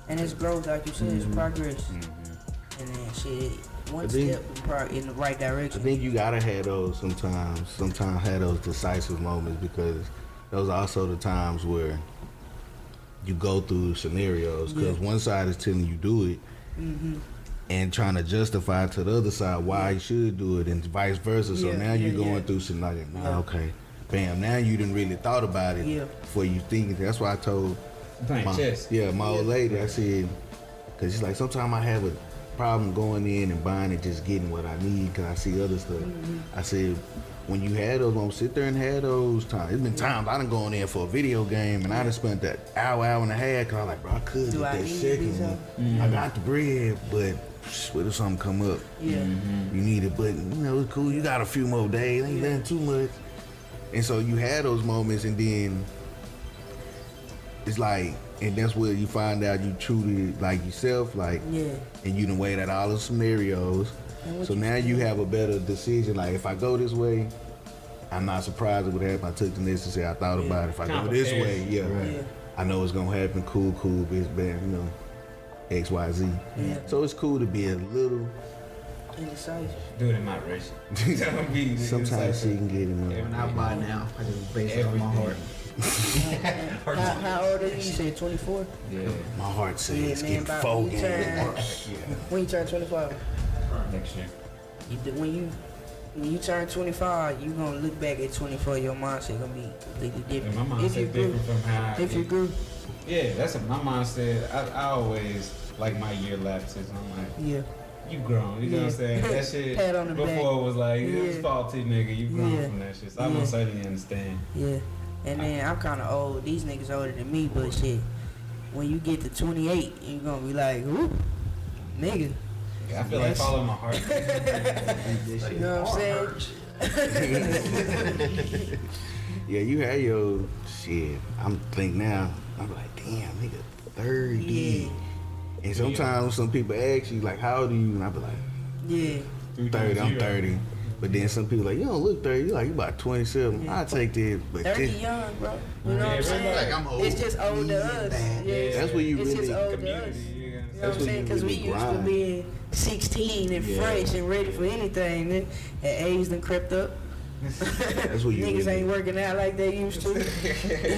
And it's growth, like you said, it's progress. Mm-hmm. And then shit, one I think- step in the right I direction. think you gotta have those sometimes. Sometimes have those decisive moments because those are also the times where you go through scenarios. Because one side is telling you do it, and trying to justify to the other side why you should do it, and vice versa. So Yeah, now you're yeah, going yeah. through some like, Yeah. okay, bam. Now you didn't really thought about it Yeah. before you think. That's why I told Playing my chess. my old lady. I said, because she's like, sometimes I have a problem going in and buying and just getting what I need because I see other stuff. I said, when you had those moments, sit there and have those times. It's been times I done gone in for a video game and I done spent that hour and a half because I'm like, bro, I could Do get I that need second these one. I got the bread, but what if something come up? Yeah. You need it, but it's cool. You got a few more days. Ain't done too much. And so you had those moments, and then it's like, and that's where you find out you truly like yourself, like, Yeah. and you done weighed out all the scenarios. So now you have a better decision. Like, if I go this way, I'm not surprised it would happen. I took the necessary. I thought about it. If I go this way, Yeah. I know it's gonna happen. Cool, but it's bad, X, Y, Z. Yeah. So it's cool to be a little. Indecisive. Do it in moderation. Don't be Sometimes she can get him. When I buy now, I just base it on my heart. How old are you? You said 24? Yeah, My heart says Yeah, it's man, getting about folk you in. When you turn 25? next year. When you turn 25, you gonna look back at 24. Your mindset gonna be completely And different. my mindset different from how. If you grew, Yeah, that's what my mindset. I always like my year lapses. I'm like, yeah, you grown. You know what I'm saying? That shit Pat on the before back. it was like, it was Yeah. faulty, nigga. You grown Yeah. from that shit. So I Yeah. most certainly understand. yeah. And then I'm kind of old. These niggas older than me, but shit. When you get to 28, you gonna be like, ooh, nigga. I feel like following my heart. You know what I'm saying? Yeah, you had your shit. I'm thinking now. I'm like, damn, nigga, 30. Yeah. And sometimes some people ask you like, how old are you? And I be like, Yeah. 30. I'm 30. But then some people like, you don't look 30. You like, you about 27. Yeah. I take that. But 30 this- young, bro. You know what I'm saying? Like, I'm old. It's just old to us. Yeah. That's what you It's really. just old to us. Community, you know You know what That's I'm when saying? you Because we really used to grind. being 16 and Yeah. fresh and ready for anything. Then that age done crept up. That's what you niggas ain't working out like they used to.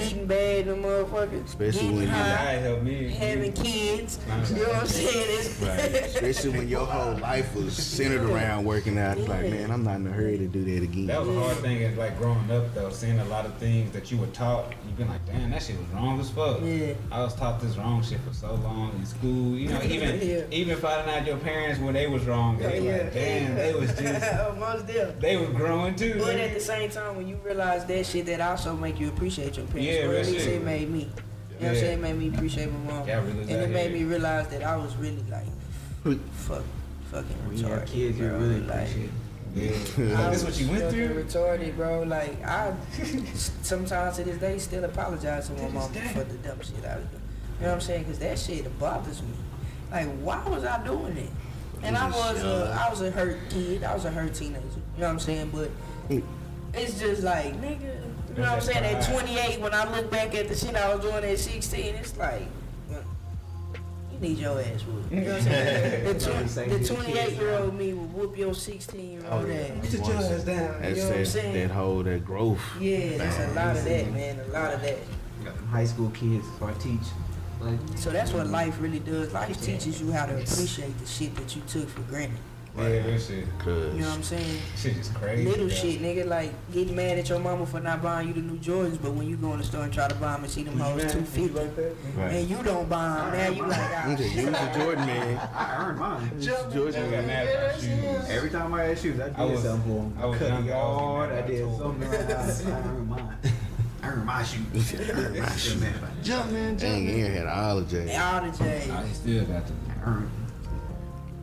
Eating bad, them motherfuckers. Especially when having kids. You know what I'm saying? Right. Especially when your whole life was centered around working out. It's like, man, I'm not in a hurry to do that again. That was a hard thing is like growing up though, seeing a lot of things that you were taught, you've been like, damn, that shit was wrong as fuck. Yeah. I was taught this wrong shit for so long in school. You know, even finding out your parents when they was wrong, they like, damn, they was just most definitely. they was growing too. But at the same time, when you realize that shit, that also make you appreciate your parents. Yeah, or at least shit. it made me. You know what I'm saying? It made me appreciate my mom. Yeah, really and it made me realize that I was really like, fucking When you have retarded. kids, you bro. really like, appreciate it. Yeah. This what you went fucking through? retarded, bro. Like I sometimes to this day still apologize to my mom for the dumb shit I was doing. You know what I'm saying? Because that shit bothers me. Like, why was I doing it? And I was a hurt kid. I was a hurt teenager. You know what I'm saying? But it's just like, nigga, you know what I'm saying? At 28, when I look back at the shit I was doing at 16, it's like, you need your ass whooped. You know what I'm saying? The 28-year-old me will whoop your 16-year-old ass. Sit your ass down. You know what I'm saying? That growth. Yeah, there's a lot of that, man. A lot of that. Got them high school kids, so I teach. Like, So that's what life really does. Life teaches you how to appreciate the shit that you took for granted. Yeah, that shit. You know what I'm saying? Shit is crazy. Little bro. shit, nigga, like getting mad at your mama for not buying you the new Jordans, but when you go in the store and try to buy them and see them hoes $250, and you don't buy them, now you like, ah, You was a Jordan man. I earned mine. Jordan I got man. mad about shoes. Every time I had shoes, I I did was- something for them. I was cut young, the I was yard, I getting did mad something. I earned mine. I earned my shoes. Jump, man. Dang, Aaron had all of J. all the J. I still got them. I earned.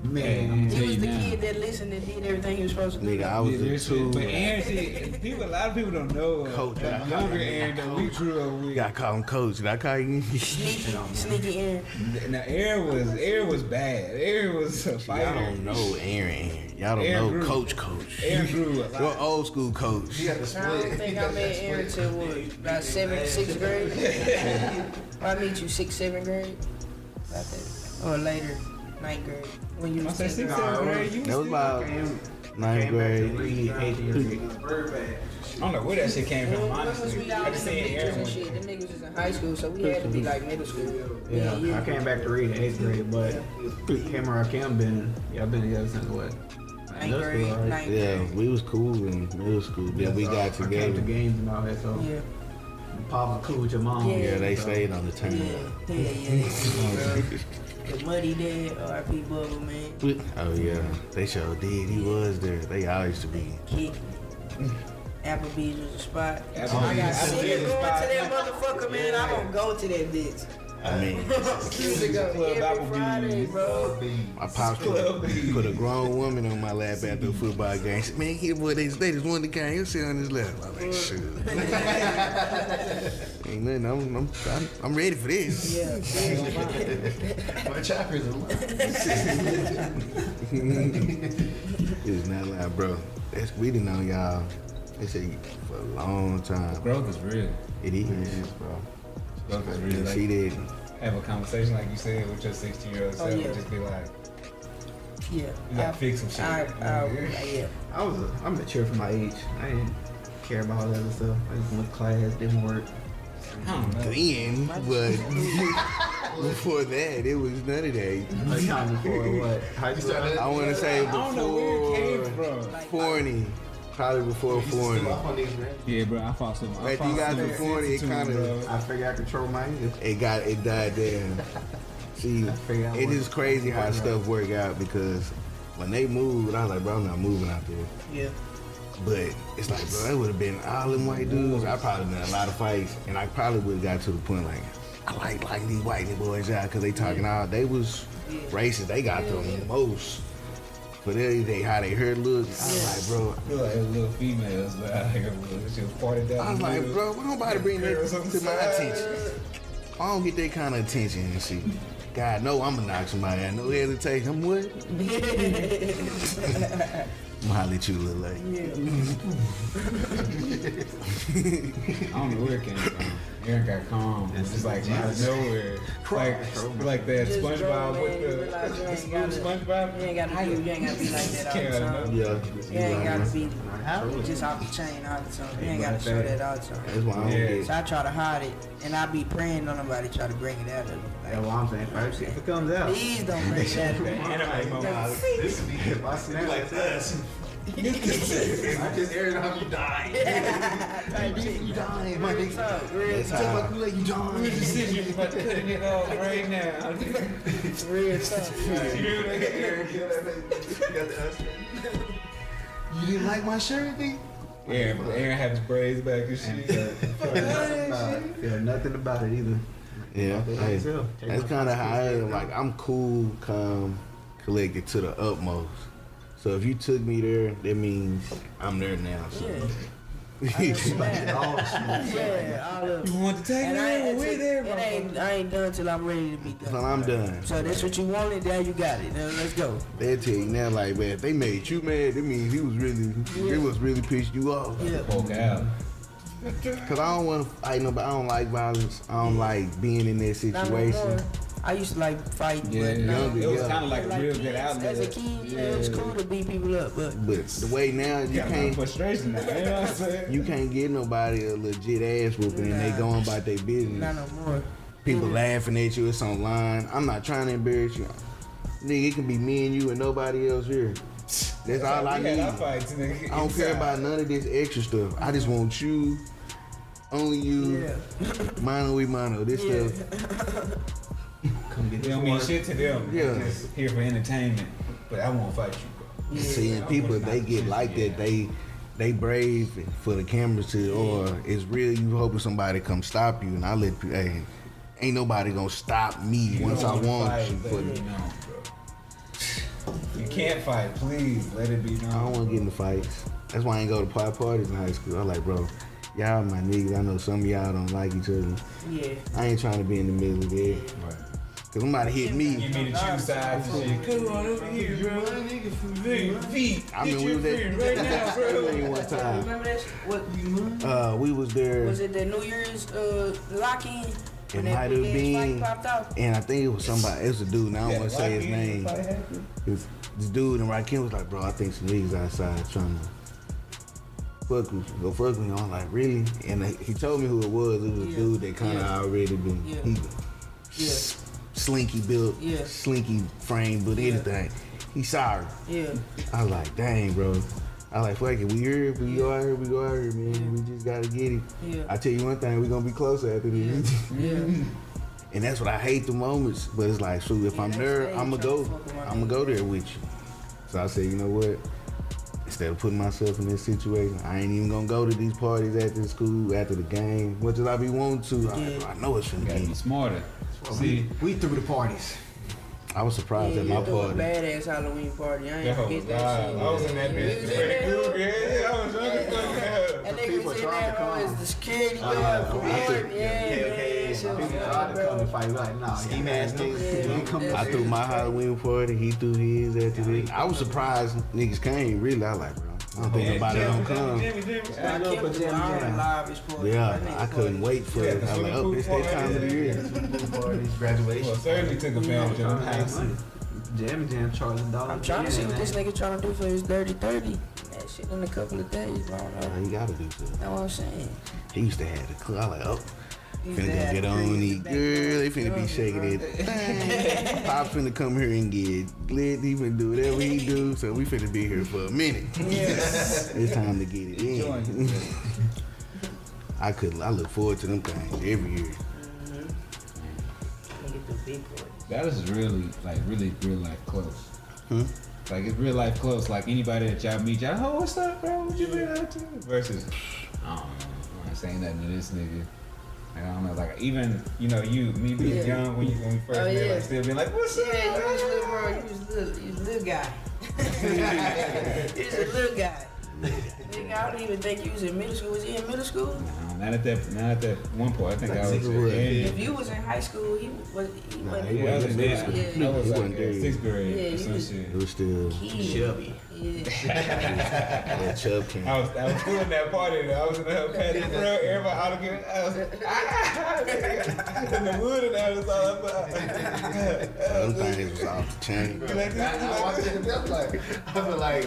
Man, Hey, He was the Tell you kid that listened and did everything he was supposed to do. Nigga, I was Yeah, a two. but Aaron, see, a lot of people don't know Coach, the I younger call him Aaron that we grew up with. You gotta call him coach. Did I call you? Sneaky Aaron. Now Aaron was bad. Aaron was a Y'all fighter. don't know Aaron. Y'all don't Aaron know grew. Coach. Aaron grew a lot. What old school coach? You got the I split. don't think I met Aaron till what, about 6th grade? I meet you 6th, 7th grade? About that. Or later, 9th grade. When you I was said 10th 6th, grade. 7th grade. You That was still- about ninth grade. 8th grade. I don't know where that shit came from, When honestly. we all I in the just seen pictures Aaron and was shit, them niggas was in high school, so we had to be like middle school. Yeah, I came back to read in 8th grade, but Cameron Cam been, y'all been together since what? 9th grade, 9th Yeah, grade. we was cool in middle school. Then we got I came to together. games and all that, so Yeah. Pop was cool with your mom. Yeah. Yeah, they so. stayed on the Yeah, turn. yeah. The Muddy Dad, R.I.P. Bubba, man. Oh yeah, they sure did. He was there. They always to be. Kick. Applebee's was a spot. Applebee's I got was sick a of going spot. to that motherfucker, man. I don't go to that bitch. I mean, Used to go Club every Applebee's. Friday, bro. my pops put a grown woman on my lap after a football game. Said, man, here boy, they just won the game. He'll sit on his lap. I'm like, shit. Ain't nothing. I'm ready for this. Yeah. My choppers are It's not like, bro. We didn't know y'all. They say for a long time. Growth is real. It is, bro. Growth is And real. she Like, did. have a conversation like you said with your 16-year-old self. yeah. Just be like, Yeah. you gotta fix some shit. Yeah. I'm mature for my age. I didn't care about all that other stuff. I just went to class, didn't work. I don't know. Then, but before that, it was none of that. Like time before what? High school. I want to say I don't know where it came before from. 40, probably before 40. Yeah, bro, I fought some. After you got to 40, it kind of I figured I control my ego. it died down. See, figured out it what- is crazy how what- stuff work out because when they moved, I was like, bro, I'm not moving out there. Yeah. But it's like, bro, that would have been all them white dudes. I probably been in a lot of fights, and I probably would have got to the point like, I like these white boys out because they talking all. They was racist. They got the most. But they how they heard look. I was like, bro. Feel like it was little females, but out here, she was parted down. I was like, bro, why nobody bring that Girls on to the my side. attention? I don't get that kind of attention and shit. God, no, I'm gonna knock somebody out. No hesitation. I'm what? I'm gonna holler at you, little lady. I don't know where it came from. Aaron got calm. It's just like out of nowhere. Like that Just SpongeBob grow, with man. You realize you ain't gotta- SpongeBob. You ain't gotta be like that all the time. Yeah. You ain't gotta be just off the chain all the time. You ain't gotta show that all the time. That's why I don't get. So I try to hide it, and I be praying on nobody try to bring it out of me. That's what I'm saying. First, if it comes out. Please don't bring it out of me. Anime moment. This would be my snap like this. I just aired how you dying. You dying, my nigga. That's how. You dying. Decision about cutting it off right now. Real tough. You didn't like my shirt, nigga? Aaron had his braids back and shit. Feel nothing about it either. Yeah. Hey, Take that's my kind of how I am. Like, I'm cool, calm, collected to the utmost. So if you took me there, that means I'm there now. So. Yeah, all of it. You want to take And I me with there, I ain't done till I'm ready to be done. Till I'm done. So that's what you wanted, now you got it. Now let's go. They tell you now, like, man, if they made you mad, that means it was really pissed you off. Yeah. Poke out. Cause I don't want to fight nobody. I don't like violence. I don't like being in that Not no situation. more. I used to like fight, Yeah, but no. it was yeah. kind of like a real good outlet. As a kid, yeah, it was cool to beat people up, but But the way now you Got my can't, frustration now. You know what I'm saying? you can't get nobody a legit ass whooping and they Nah. going about their business. not no more. People laughing at you. It's online. I'm not trying to embarrass you. Nigga, it can be me and you and nobody else here. That's all I We had need. our fights, nigga, I don't care inside. about none of this extra stuff. I just want you, only you, Yeah. mano we mano. This Yeah. stuff. Come get It this don't mean work. shit to them. Yeah. They're just here for entertainment. But I won't fight you, bro. Seeing people, they get like that. They brave for the cameras to, or it's real. You hoping somebody come stop you, and I let you. Hey, ain't nobody gonna stop me once I don't want fight, you. let For it be known, bro. You can't fight, please. Let it be known. I don't want to get in the fights. That's why I ain't go to parties in high school. I like, bro, y'all my niggas. I know some of y'all don't like each other. Yeah. I ain't trying to be in the middle of that. Right. Cause somebody hit me. Give me the choose sides and shit. Come on over here, bro. Feet. I mean, we was at right now, bro. one time. Remember that? What We was there. was it? The New Year's lock-in? It When that might big have ass been, fight popped out? and I think it was somebody. It was a dude. And I don't want to say his name. This dude and Rakim was like, bro, I think some niggas outside trying to fuck with you. Go fuck with me. I'm like, really? And he told me who it was. It was a Yeah. dude that kind of Yeah. already been Yeah. he Yeah. slinky built, Yeah. slinky frame, but anything. He sorry. Yeah. I was like, dang, bro. I was like, fuck it. We here. We go out here. We go out here, man. We just gotta get it. Yeah. I tell you one thing, we gonna be closer after this. Yeah. And that's what I hate the moments. But it's like, so if I'm that's there, they I'm gonna tryna go. fuck with my I'm gonna go there with you. So I said, you know what? Instead of putting myself in this situation, I ain't even gonna go to these parties after school, after the game. Much as I be wanting to, I know it's finna Gotta be. be smarter. See, We through the parties. I was surprised Yeah, at you my threw a party. badass Halloween party. I ain't that hoe forget was that wild. shit. I was in that You bitch. was Freddy in there? Krueger. Yeah, I was young as fuck. That nigga People was in tried to there come. as the security guard for Warren. Yeah, man. Shit was People fun, tried to come and bro. fight. Like, nah, Ski mask niggas. Yeah, You come yeah. I threw my Halloween party, he threw his after this. I was surprised niggas came, really. I was like, bro, I don't think nobody gonna come. I know, but Jam. Yeah, I couldn't wait for it. I was like, oh, it's that time of the year. Parties, graduation. Well, certainly took advantage of him. Jam charging dollars. I'm trying to see what this nigga trying to do for his dirty 30. That shit in a couple of days, I don't know. You gotta do something. That's what I'm saying. He used to have the club. I was like, oh, Used finna to go have get the on green these back girl. They door. finna be shaking it. Pop finna come here and get lit. He finna do whatever he do. So we finna be here for a minute. It's time to get it in. I look forward to them things every year. Nigga do big boy. That is really, like, really real life close. Hmm? Like, it's real life close. Like, anybody that y'all meet, y'all, oh, what's up, bro? What you been up to? Versus, I don't know. I ain't saying nothing to this nigga. Like, I don't know. Like, even, you know, me being Yeah. young when we first met, yeah. like, still being like, what's up? Yeah, you was little, bro. You was a little guy. You was a little guy. Nigga, I don't even think you was in middle school. Was he in middle school? No, not at that one point. I think I was If you was in high school, he wasn't Yeah, I was in middle school. Yeah. I was He like wasn't there. 6th grade Yeah, or he some was- shit. It was still Chubby. Yeah. that chub king. I was doing that party though. I was in the patio, bro. Everybody out again. I was in the wood and that was all about. Them things was off the chain. I watched it and I was like,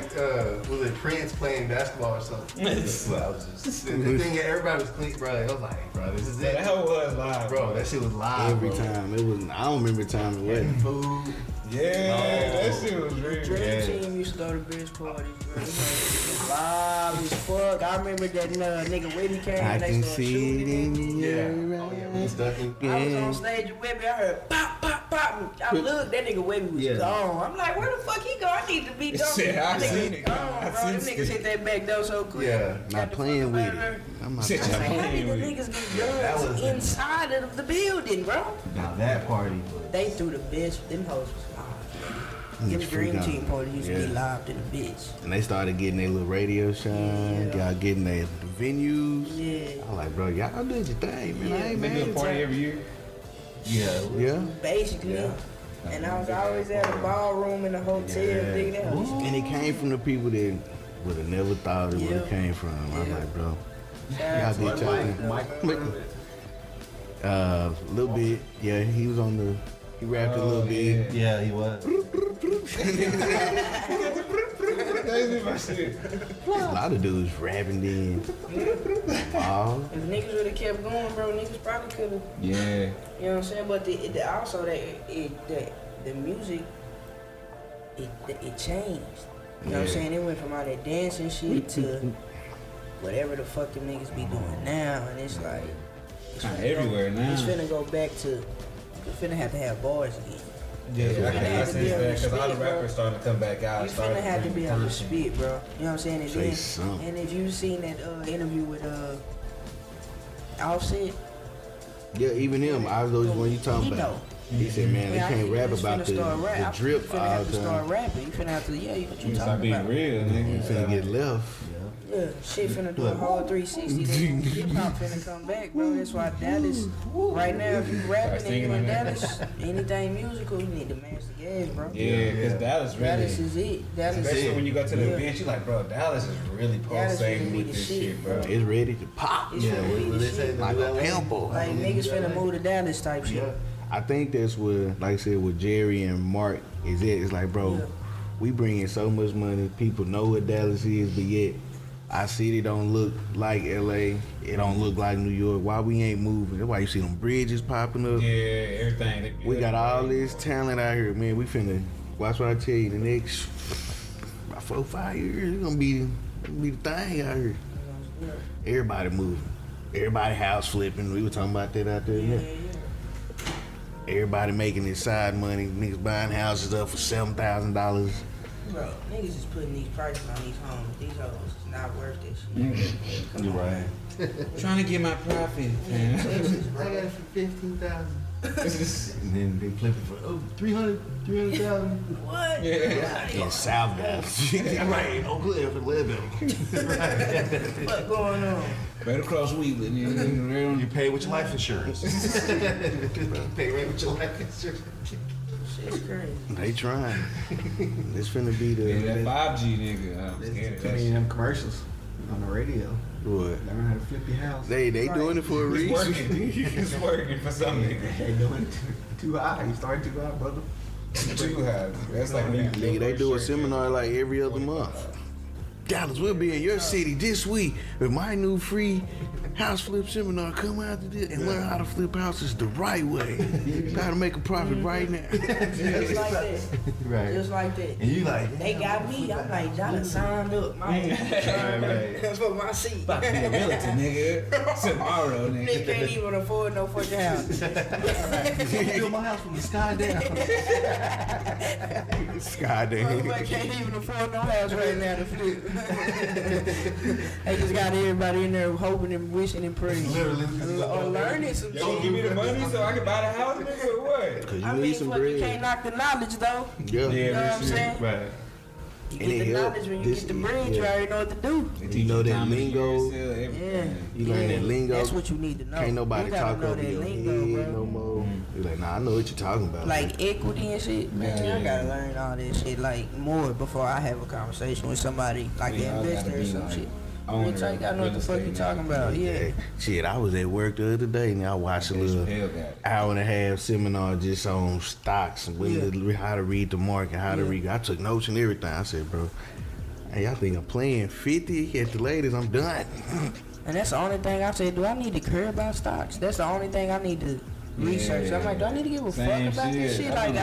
was it Prince playing basketball or something? Well, I was just, the thing, everybody was clean, bro. I was like, bro, this is it. That whole was live, Bro, that shit was live, Every bro. time. It was, I don't remember the time it wasn't. Food. Yeah, that shit was real. Dream Team used to go to bitch parties, bro. It was live as fuck. I remember that nigga Whitney came I and they can started see it shooting in Yeah. your Oh, yeah, Vince Duncan. I was on stage with Webby, I heard pop, pop, pop. I looked, that nigga Webby was gone. I'm like, where the fuck he go? I need to be done. Shit, I That seen nigga it. gone, I bro. Them seen niggas it. hit that back door so quick. Yeah. Not playing with it. I'm not Shit, playing. How did the That niggas get guns inside of the building, bro? Now that party was. They threw the bitch. Them hoes was live. Them It's Dream freak Team out. parties used to be Yeah. live to the bitch. And they started getting their little radio shine, Yeah. y'all getting their venues. Yeah. I'm like, bro, y'all do your thing, man. I ain't They mad. do a party every year. Yeah. Yeah. Basically. Yeah. And I was always at a ballroom in a hotel. Nigga, that was And it came from the people that would have never thought it would have Yeah. came from. I'm Yeah. like, bro, shout y'all out to did y'all thing. A little bit. Yeah, he was on the, he rapped a little bit. Yeah, he was. That's my shit. A lot of dudes rapping then. Oh, If niggas would have kept going, bro, niggas probably could have. Yeah. You know what I'm saying? But also the music, it changed. You know what I'm saying? It went from all that dancing shit to whatever the fuck them niggas be doing now, and it's like it's Kinda finna go- everywhere now. It's finna go back to. You finna have to have bars again. Yeah, I finna can have to see be able that to because all the spit, bro. rappers starting to come back out. You started finna have to be bringing able to content. spit, bro. You know what I'm saying? And Say then, something. and if you seen that interview with Offset, yeah, even him. I was always when you talking he about. know. He said, man, they I can't think rap you just about finna the start rap. drip You finna all have the to start time. rapping. You finna have to, what you You start talking being about? real, You nigga. finna get left. Yeah, shit finna do a whole 360. Hip hop finna come back, bro. That's why Dallas, right now, if you rapping and you in Dallas, anything musical, you need to match the gas, bro. Yeah, because Dallas really. Dallas is it. Dallas is Especially it. when you go to the Yeah. event, you're like, bro, Dallas is really Dallas pulsating really with the this shit, shit, bro. It's ready to pop. It's finna be what the they say, shit. Like a pimple. Like niggas finna move to Dallas type shit. Yeah. I think that's what, like I said, with Jerry and Mark is it. It's like, bro, Yeah. we bring in so much money. People know what Dallas is, but yet our city don't look like LA. It don't look like New York. Why we ain't moving? That's why you see them bridges popping up. Yeah, everything. We got all this talent out here, man. We finna watch what I tell you. The next about 4 or 5 years, it's gonna be the thing out here. Everybody moving. Everybody house flipping. We were talking about that out there. Yeah. Everybody making this side money. Niggas buying houses up for $7,000. Bro, niggas is putting these prices on these homes. These hoes is not worth that shit. Come You're on. right. Trying to get my profit, man. Texas, I bro. got it for 15,000. This is- And then they flip it for 300,000. What? Yeah. In South Dallas. Right, Oak Cliff and Leadville. What going on? Better cross Wheatland. You pay with your life insurance. You pay rent with your life insurance. Shit's crazy. They trying. This finna be Yeah, that the 5G nigga. I'm scared of Too that many of shit. them commercials on the radio. what? Learn how to flip your house. They doing it for a It's reason. working. It's working for some niggas. They doing it too high. You started too high, brother. Too high. That's like when you Nigga, they do a seminar like every other month. Dallas, we'll be in your city this week with my new free house flip seminar. Come out to this and learn how to flip houses the right way. How to make a profit right now. Just like that. Right. Just like that. And you like, They got me. I'm like, y'all done signed up. Man. That's for my seat. about to be a realtor, nigga. Tomorrow, Nigga nigga. can't even afford no fucking house. build my house from the sky down. Sky day. Motherfucker can't even afford no house right now to flip. They just got everybody in there hoping and wishing and praying. Literally. Or learning some You gonna shit. give me the money so I can buy the house, nigga, or what? Cause I you mean, need some fuck, you can't bread. knock the knowledge though. Yeah. You know what I'm saying? Right. You get the knowledge when you get the bread, you already know what to do. You know that lingo. You learn that lingo. That's what you need to know. Can't nobody talk over your lingo, head no more. You're like, nah, I know what you're talking about. Like equity and shit, man, I gotta learn all that shit like more before I have a conversation with somebody like an investor or some shit. I know what the fuck you talking about. Yeah. Shit, I was at work the other day and I watched a little hour and a half seminar just on stocks and how to read the market, how to read. I took notes and everything. I said, bro, hey, y'all think I'm playing 50 at the latest? I'm done. And that's the only thing I said. Do I need to care about stocks? That's the only thing I need to research. I'm like, do I need to give a fuck about this shit? Like,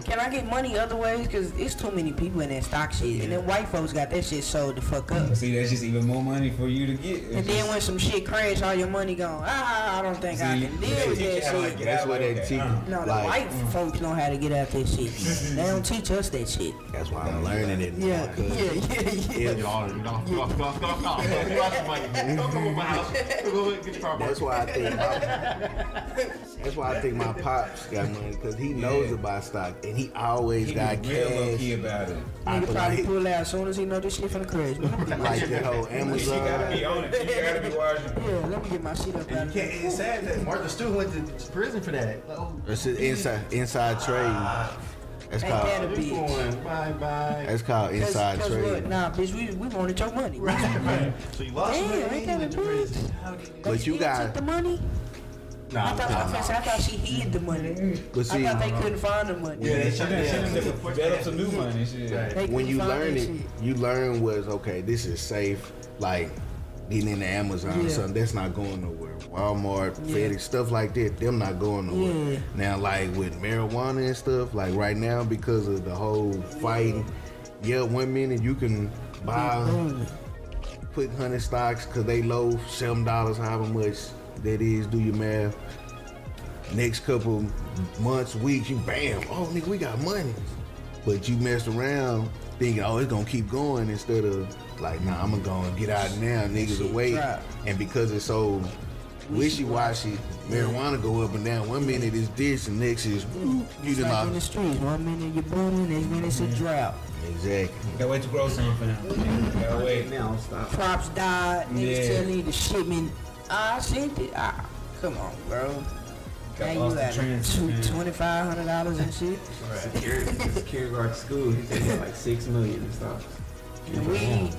can I get money other ways? Because it's too many people in that stock shit. And then white folks got that shit sold the fuck up. See, that's just even more money for you to get. And then when some shit crash, all your money gone. I don't think I can deal with that shit. That's what they teach. No, the white folks know how to get out that shit. They don't teach us that shit. That's why I'm learning it. Yeah. That's why I think my pops got money, because he knows about stock and he always got cash. About it. Nigga probably pull out as soon as he know this shit from the crash. Like the whole Amazon. You gotta be on it. You gotta be watching. Yeah, let me get my shit up out of there. It's sad that Martha Stewart went to prison for that. It's inside trade. That's Ain't that a called. bitch? Bye. That's called inside Cause trade. what? Nah, bitch, we wanted your money. Right. So you lost Damn, money ain't and that a went to prison. bitch? But you got. took the money? Nah, I thought she hid the money. But see, I thought they couldn't find the money. Yeah, they shut Bet up some new money. Shit. They when couldn't you find learn that it, shit. you learn what's okay. This is safe. Like getting into Amazon or something, that's not going nowhere. Walmart, FedEx, stuff like that, them not going nowhere. Yeah. Now, like with marijuana and stuff, like right now because of the whole fighting, 1 minute you can buy, put 100 stocks because they low $7, however much that is. Do your math. Next couple months, weeks, you bam, oh nigga, we got money. But you messed around thinking, oh, it's gonna keep going instead of like, nah, I'm gonna go and get out now, niggas away. And because it's so wishy-washy, marijuana go up and down. 1 minute is this and next is you It's just like in the streets. 1 minute you're booming, next minute it's a drought. Exactly. Gotta wait to grow something. Gotta wait. Now stop. Crops died, niggas Yeah. tell me the shipment. I sent it. Come on, bro. Now you lost the at transfer, man. $2,500 and shit. Security guard at school, he said he had like 6 million and stuff. And we,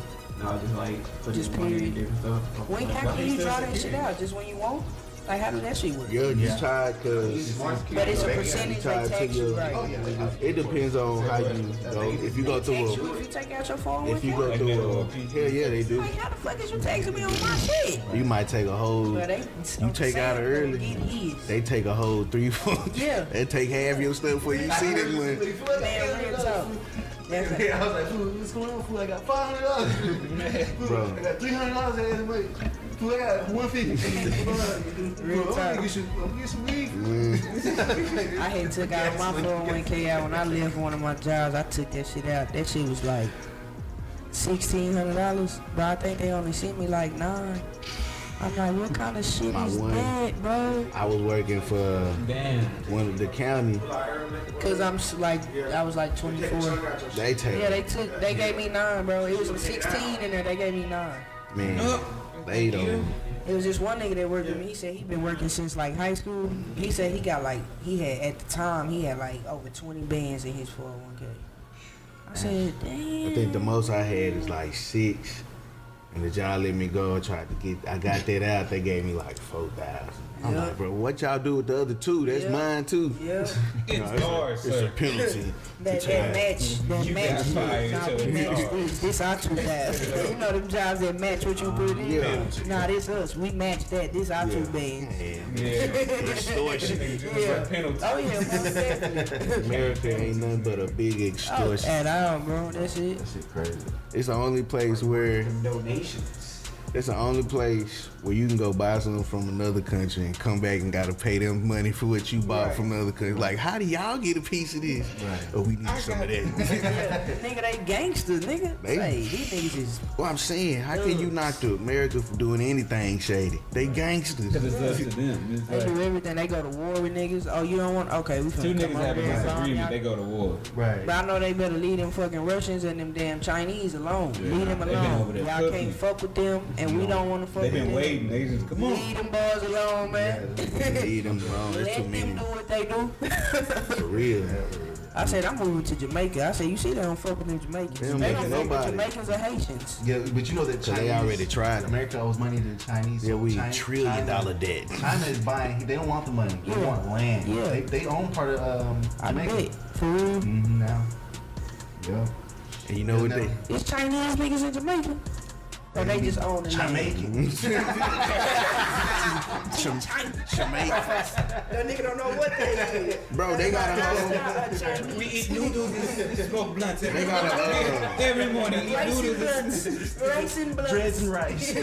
No, just like put Just his money in period. different stuff. how can you draw that shit out? Just when you want? Like, how do that shit work? Yeah, just try because But it's a percentage try they to tax you, your. right? It depends on how you go. If you go Tax through you if you take out your 401k? if you go through hell yeah, they do. Like, how the fuck is you taxing me on my shit? You might take a whole. But they, You take out early. They take a whole 3-4. Yeah. They take half your stuff before you see this money. Man, real talk. That's like, I was like, fool, what's going on, fool? I got $500. Bro. I got $300 last month. Fool, I got $150. Real Bro, talk. I'm gonna get some weed. I had took out my 401k out when I left one of my jobs. I took that shit out. That shit was like $1,600, but I think they only sent me like 9. I'm like, what kind of shit My is one. that, bro? I was working for one of the county. Cause I was like 24. They take Yeah, they gave me 9, bro. It was 16 in there. They gave me 9. man. They don't. It was just one nigga that worked with me. He said he been working since like high school. He said he had at the time he had like over 20 bands in his 401k. I said, damn. I think the most I had is like 6. And the job let me go. I got that out. They gave me like 4,000. I'm Yeah. like, bro, what y'all do with the other 2? That's Yeah. mine too. Yeah. It's ours, It's a sir. penalty. That match. You got fired Nah, until we it's match ours. this our 2,000. You know them jobs that match what you put in? Yeah. Nah, this us. We match that. This our 2 bands. Extortion. Yeah. Penalty. Oh yeah, most definitely. America ain't nothing but a big Oh, extortion. at all, bro. That's it. That shit crazy. It's the only place where Donations. That's the only place where you can go buy something from another country and come back and gotta pay them money for what you bought from another country. Like, how do y'all get a piece of this? Right. Oh, we need some of that. Nigga, they gangsters, nigga. Hey, these niggas is. Well, I'm saying, how can you knock the America for doing anything shady? They gangsters. Because it's up to them. It's They do everything. They go to war with niggas. Oh, you don't want? Okay, we two finna niggas come have over a there and bomb disagreement, y'all. they go to war. Right. But I know they better leave them fucking Russians and them damn Chinese alone. Leave them They been over alone. there Y'all cooking. can't fuck with them, and we don't want to fuck They with been them. waiting. They just come on. Leave them boys alone, man. Leave them alone. That's too Let many. them do what they do. For real. I said I'm moving to Jamaica. I said you see they don't fuck with them Jamaicans. They They don't don't make fuck with nobody. Jamaicans or Haitians. Yeah, but you know that So they already tried it. America owes money to the Chinese. Yeah, so we China- $1 trillion debt. China is buying. They don't want the money. They Yeah. want land. Yeah. They own part of I Jamaica. bet. For real. Now. Yeah. And you know what they? It's Chinese niggas in Jamaica. Or they just own the land. Jamaican. Jamaica. That nigga don't know what they is. Bro, they got a whole. We eat noodles and smoke blunts every They got a, every morning. Eat Rice and noodles. blunts. Rice and blunts. Dreads and rice.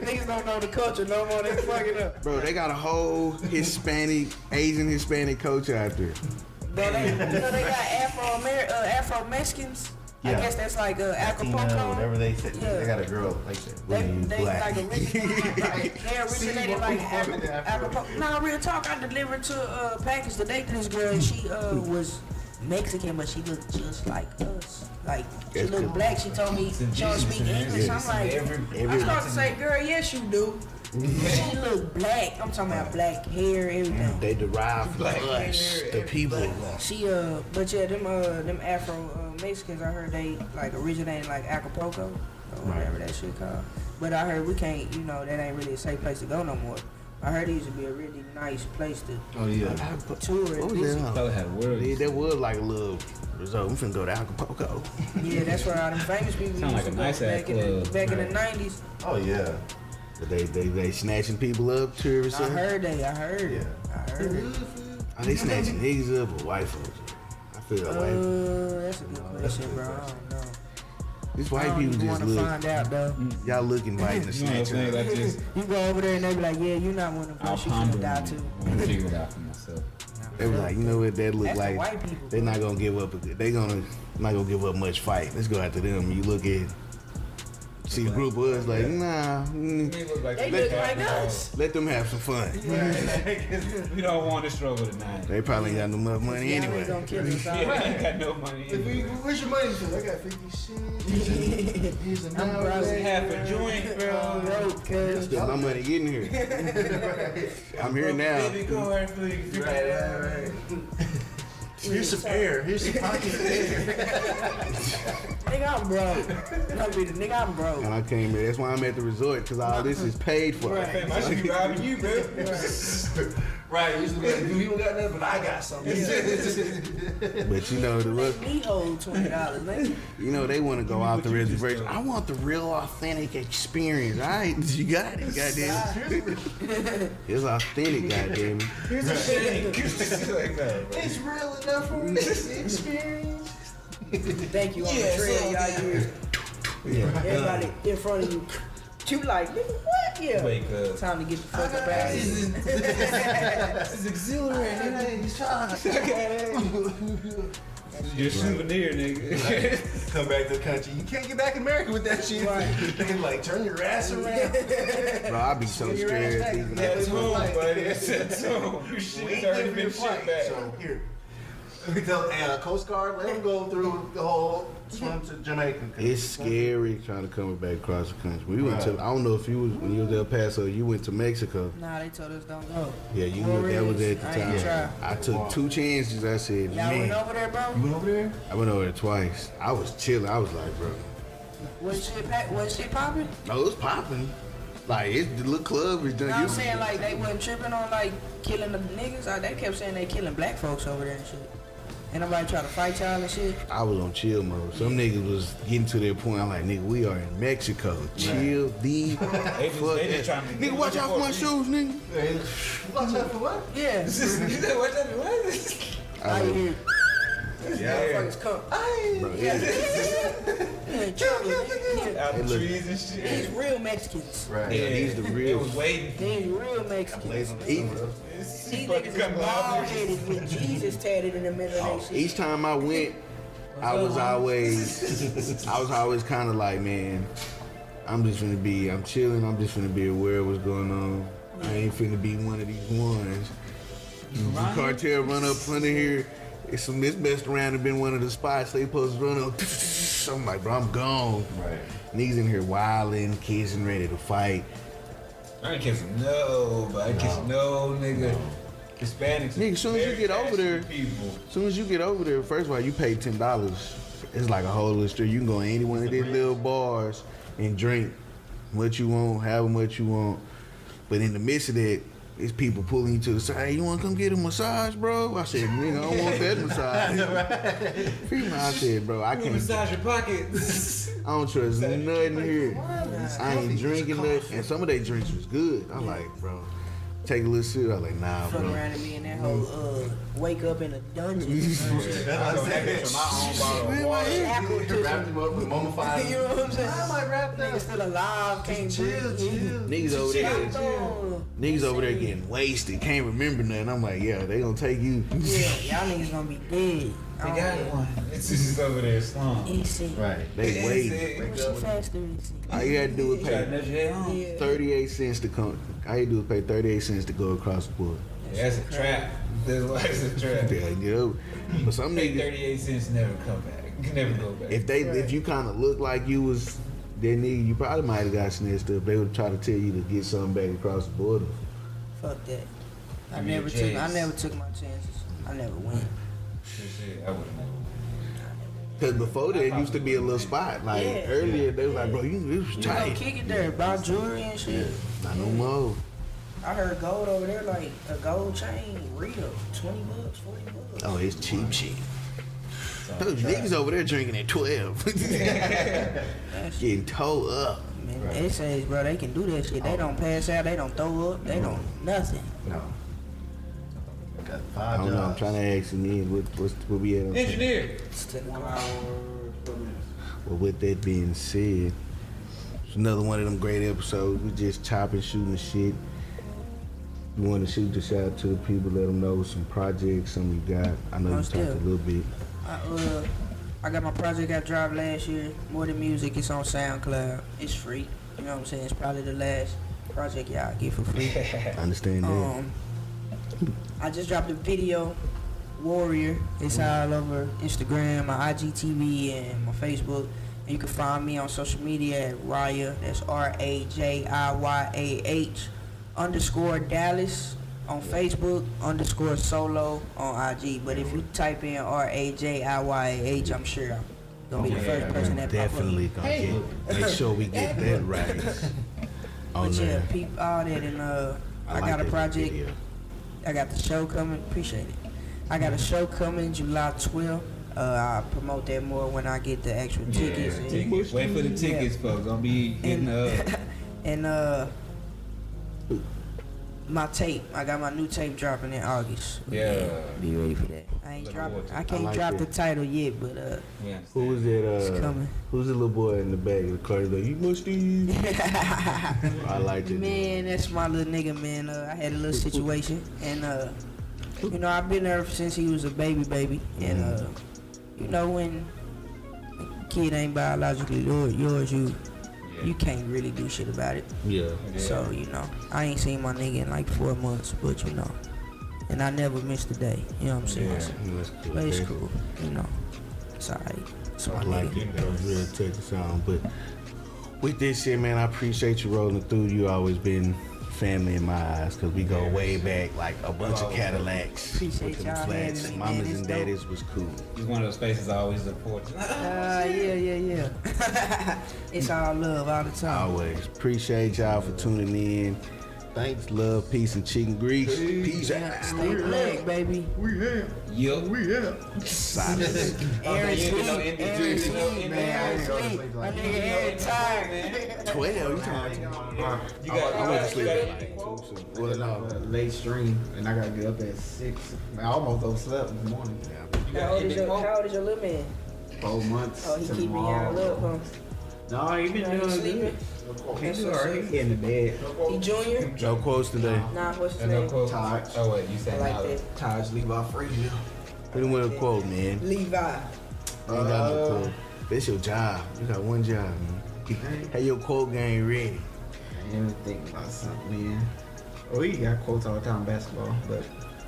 Niggas don't know the culture no more. They fucking up. Bro, they got a whole Hispanic, Asian Hispanic culture out there. Bro, they got Afro-Mexicans. I Yeah. guess that's like Latino, Acapulco. whatever they say. Yeah. They got a girl like that. They Black. like they originated like Acapulco. Nah, real talk. I delivered to a package today to this girl. And she was Mexican, but she looked just like us. Like she That's looked cool. black. She told me she don't speak English. I'm like, I started to say, girl, yes you do. She look black. I'm talking about black hair, everything. They derive from us, the people. She but yeah, them Afro Mexicans, I heard they like originated like Acapulco or whatever that shit called. But I heard we can't, you know, that ain't really a safe place to go no more. I heard it used to be a really nice place to Oh yeah. tour What and was visit. that? Probably had a word. Yeah, that was like a little result. I'm finna go to Acapulco. Yeah, that's where all them famous people Sound used like to a go nice back ass in the club. back in the 90s. Oh yeah. But they snatching people up, tourists I up. heard it. Yeah. I heard it. Are they snatching niggas up or white folks? I feel like white. That's a good question, bro. I don't know. These I white don't people even just want to look. find out though. Y'all look inviting to You know what I'm snatch saying? up. Like just, You go over there and they be like, yeah, you're not one of them. I'll She ponder finna die on it. too. I'm gonna figure it out for myself. They was like, you know what? That look That's the like white people. they're not gonna give up. They not gonna give up much fight. Let's go after them. You look at. See a group of us like, nah, They look like us. let them have some fun. We don't want to struggle tonight. They probably ain't got enough money Y'all anyway. ain't gonna kill us all. Yeah, I ain't got no money. Where's your money? I got 50 cents. Here's a I'm probably Half a joint, bro. broke, cuz. Get my money getting here. I'm here now. Baby, go ahead, please. Right. Here's some air. Here's some pocket of air. Nigga, I'm broke. Don't be the nigga, I'm broke. And I came here. That's why I'm at the resort, because all this is paid for. Right. I should be robbing you, bro. Right. Usually we don't got nothing, but I got something. But you know, Make me hold $20, nigga. you know they want to go off the reservation. I want the real authentic experience. All right, you got it, goddamn. It's authentic, goddamn. Here's a shake. Like that, bro. It's real enough for me to experience. Thank you on the trail, y'all use. Everybody in front of you. You like, nigga, what? Yeah. Wake up. Time to get the fuck up out of here. This is exhilarating. Your souvenir, nigga. Come back to the country. You can't get back in America with that shit. They can like turn your ass around. Bro, I be so scared. That's home, buddy. That's home. Your shit's already been shipped back. So here, we tell Coast Guard, let them go through the whole swim to Jamaica. It's scary trying to come back across the country. We went to. I don't know if you was when you was El Paso. You went to Mexico. Nah, they told us don't go. Yeah, you For that was real. at the I ain't time. try. I took 2 chances. I said, Y'all went man, over there, bro? You went over there? I went over there twice. I was chilling. I was like, bro, Was shit popping? no, it's popping. Like it's the little club is done. No, I'm saying like they wasn't tripping on like killing the niggas. They kept saying they killing black folks over there and shit. And nobody try to fight y'all and shit. I was on chill mode. Some niggas was getting to their point. I'm like, nigga, we are in Mexico. Chill the fuck They just out. trying to Nigga, watch out for my shoes, nigga. Watch out for what? Yeah. What? I hear. Motherfuckers come. Bro, Out the trees and shit. These real Mexicans. Right. Yeah, these the real. It was waiting. These real Mexicans. These niggas is bald-headed with Jesus tatted in the middle of their shit. Each time I went, I was always kind of like, man, I'm chilling. I'm just finna be aware of what's going on. I ain't finna be one of these ones. The cartel run up under here. It's messed around and been one of the spots they supposed to run up. I'm like, bro, I'm gone. Right. Niggas in here wilding, kids and ready to fight. I ain't kissing nobody. I ain't kissing no nigga. Hispanics. Nigga, as soon as you get over there, people. first of all, you pay $10. It's like a whole little street. You can go in any one of these little bars and drink what you want, have what you want. But in the midst of that, it's people pulling you to the side. Hey, you want to come get a massage, bro? I said, nigga, I don't want that massage. Female, I said, bro, I can't. Massage your pockets. I don't trust nothing here. I ain't drinking nothing. And some of their drinks was good. I'm like, bro, take a little sip. I'm like, nah, Fuck bro. around and be in that whole wake up in a dungeon. I go that bitch for my own bottle of water. Shackled to Wrapped him up with mummified. You know what I'm saying? I might wrap that. Niggas still alive, can't breathe. Niggas over there. Oh, Niggas over there getting wasted, can't remember nothing. I'm like, yeah, they gonna take you. yeah, y'all niggas gonna be dead. They got one. It's just over there slump. Easy. Right. They wait. Push it faster, easy. All you gotta do is Try to pay nudge your head home. Yeah. 38 cents to come. All you do is pay 38 cents to go across the border. Yeah, that's a trap. That's why it's a trap. Yeah, you know. But some Pay niggas, 38 cents, never come back. You can never go back. if you kind of look like you was that nigga, you probably might have got snitched up. They would try to tell you to get something back across the border. Fuck that. I Give me never a took chance. my chances. I never went. Shit, I would've never. Cause before there used to be a little spot. Like Yeah. earlier, they was like, bro, it was You know, tight. kick it there, buy jewelry and shit. Not no more. I heard gold over there, like a gold chain, real, $20, $40. Oh, it's cheap. Those niggas over there drinking at 12. Getting towed up. Man, they say, bro, they can do that shit. They don't pass out, they don't throw up, they don't nothing. No. Got I 5 don't know. I'm jobs. trying to ask him in what we at on time. Engineer. It's 10 o'clock. Well, with that being said, it's another one of them great episodes. We just chopping, shooting shit. You want to shoot the shout out to the people, let them know some projects, something you got. I know you Most talked a definitely. little bit. I got my project I dropped last year, More Than Music. It's on SoundCloud. It's free. You know what I'm saying? It's probably the last project y'all get for free. I understand that. I just dropped a video, Warrior. It's all over Instagram, my IGTV, and my Facebook. And you can find me on social media at Rajiyah. That's RAJIYAH_Dallas on Facebook, _solo on IG. But if you type in RAJIYAH, I'm sure I'm gonna be the first person that pop up. Definitely gonna make sure we get that right. On But yeah, there. peep all that, and I like got a that project. video. I got the show coming. Appreciate it. I got a show coming July 12th. I'll promote that more when I get the actual tickets. Yeah, tickets. Wait for the tickets, folks. Gonna be getting And my tape. I got my new tape dropping in August. Yeah. Be ready for that. I ain't Look dropping. forward to I it. can't I like drop that. the title yet, but yeah. Who was it? It's coming. Who's the little boy in the back of the car? He's like, you must be. I like it. Man, that's my little nigga, man. I had a little situation, and you know, I've been there since he was a baby, and you know, when a kid ain't biologically yours, you can't really do shit about it. Yeah. So, you know, I ain't seen my nigga in like 4 months, but you know, and I never missed a day. You know what I'm saying? Yeah. That's cool. But it's man. cool, you know. It's alright. It's my I like nigga. it. That was real touching sound. But with this shit, man, I appreciate you rolling through. You always been family in my eyes, because we go way back, like a bunch of Cadillacs Appreciate with them y'all flats. having me, Mamas man. It's and dope. daddies was cool. It's one of those spaces I always look forward to. Yeah. It's all love all the time. Always appreciate y'all for tuning in. Thanks, love, peace, and chicken grease. Peace out. Stay black, baby. We here. Yup. We here. Silence. Aaron sleep. Man, Aaron sleep. My nigga Aaron tired. 12, you talking about? I went to sleep at like 2, so. Well, no. Late stream, and I gotta get up at 6. I almost overslept this morning. How old is your little man? 4 months. Oh, he keeping y'all up, huh? No, he been He doing sleeping? good. He's already getting to bed. He junior? No quotes today. Nah, what's his No name? quote. Taj. Oh, wait, you I said like no. that. Taj Levi Frazier. We didn't want a quote, man. Levi. You ain't got no quote. That's your job. You got one job, man. Have your quote game ready. I ain't even thinking about something, man. Oh, he got quotes all the time in basketball, but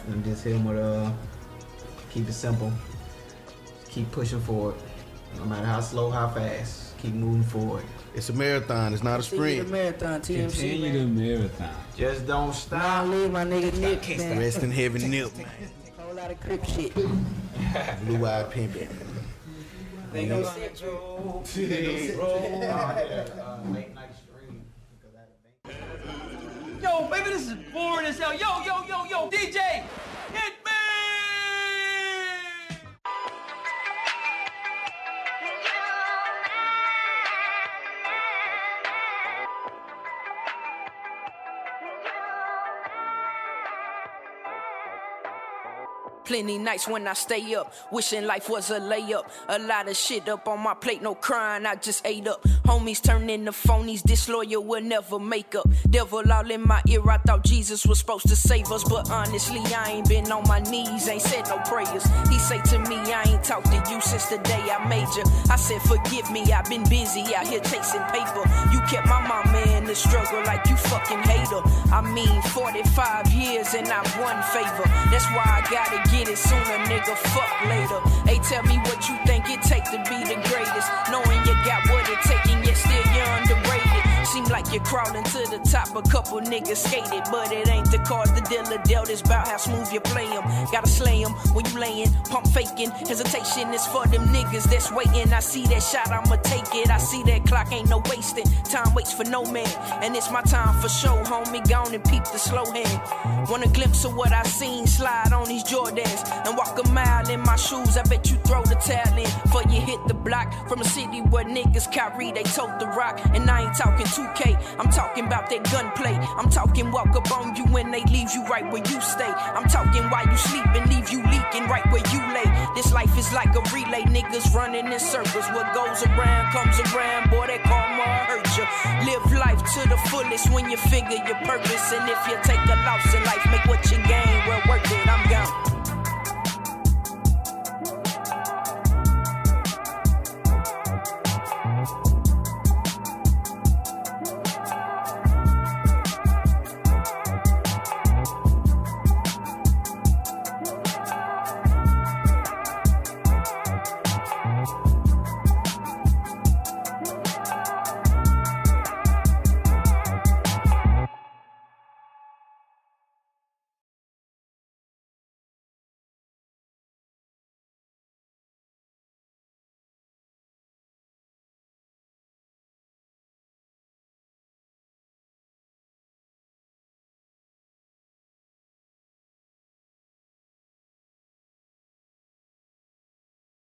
I'm just him with keep it simple. Keep pushing forward. No matter how slow, how fast. Keep moving forward. It's a marathon. It's not a Continue sprint. the marathon, TMC, Continue man. the marathon. Just don't Long stop. live my nigga Nip, man. Rest in heaven, Nip, man. Whole lot of crip shit. Blue-eyed pimpin'. They go Central. Late night stream. Yo, baby, this is boring as hell. Yo, DJ, hit me! Plenty nights when I stay up, wishing life was a layup. A lot of shit up on my plate, no crying, I just ate up. Homies turn into phonies, disloyal will never make up. Devil all in my ear, I thought Jesus was supposed to save us. But honestly, I ain't been on my knees, ain't said no prayers. He say to me, I ain't talked to you since the day I made you. I said, forgive me, I've been busy out here chasing paper. You kept my mama in the struggle like you fucking hate her. I mean, 45 years and not one favor. That's why I gotta get it sooner, nigga, fuck later. Hey, tell me what you think it take to be the greatest. Knowing you got what it take and yet still you're underrated. Seem like you're crawling to the top, a couple niggas skated. But it ain't the card the dealer dealt, it's about how smooth you play them. Gotta slay them when you layin', pump faking. Hesitation is for them niggas that's waiting. I see that shot, I'ma take it. I see that clock, ain't no wasting. Time waits for no man, and it's my time for show, homie. Gone and peep the slow hand. Want a glimpse of what I seen, slide on these Jordans and walk a mile in my shoes. I bet you throw the towel in before you hit the block. From a city where niggas carry, they tote the rock. And I ain't talking 2K, I'm talking about that gunplay. I'm talking walk up on you when they leave you right where you stay. I'm talking while you sleep and leave you leaking right where you lay. This life is like a relay, niggas running in circles. What goes around comes around, boy, that karma hurt you. Live life to the fullest when you figure your purpose. And if you take a loss in life, make what you gain well worth it. I'm gone.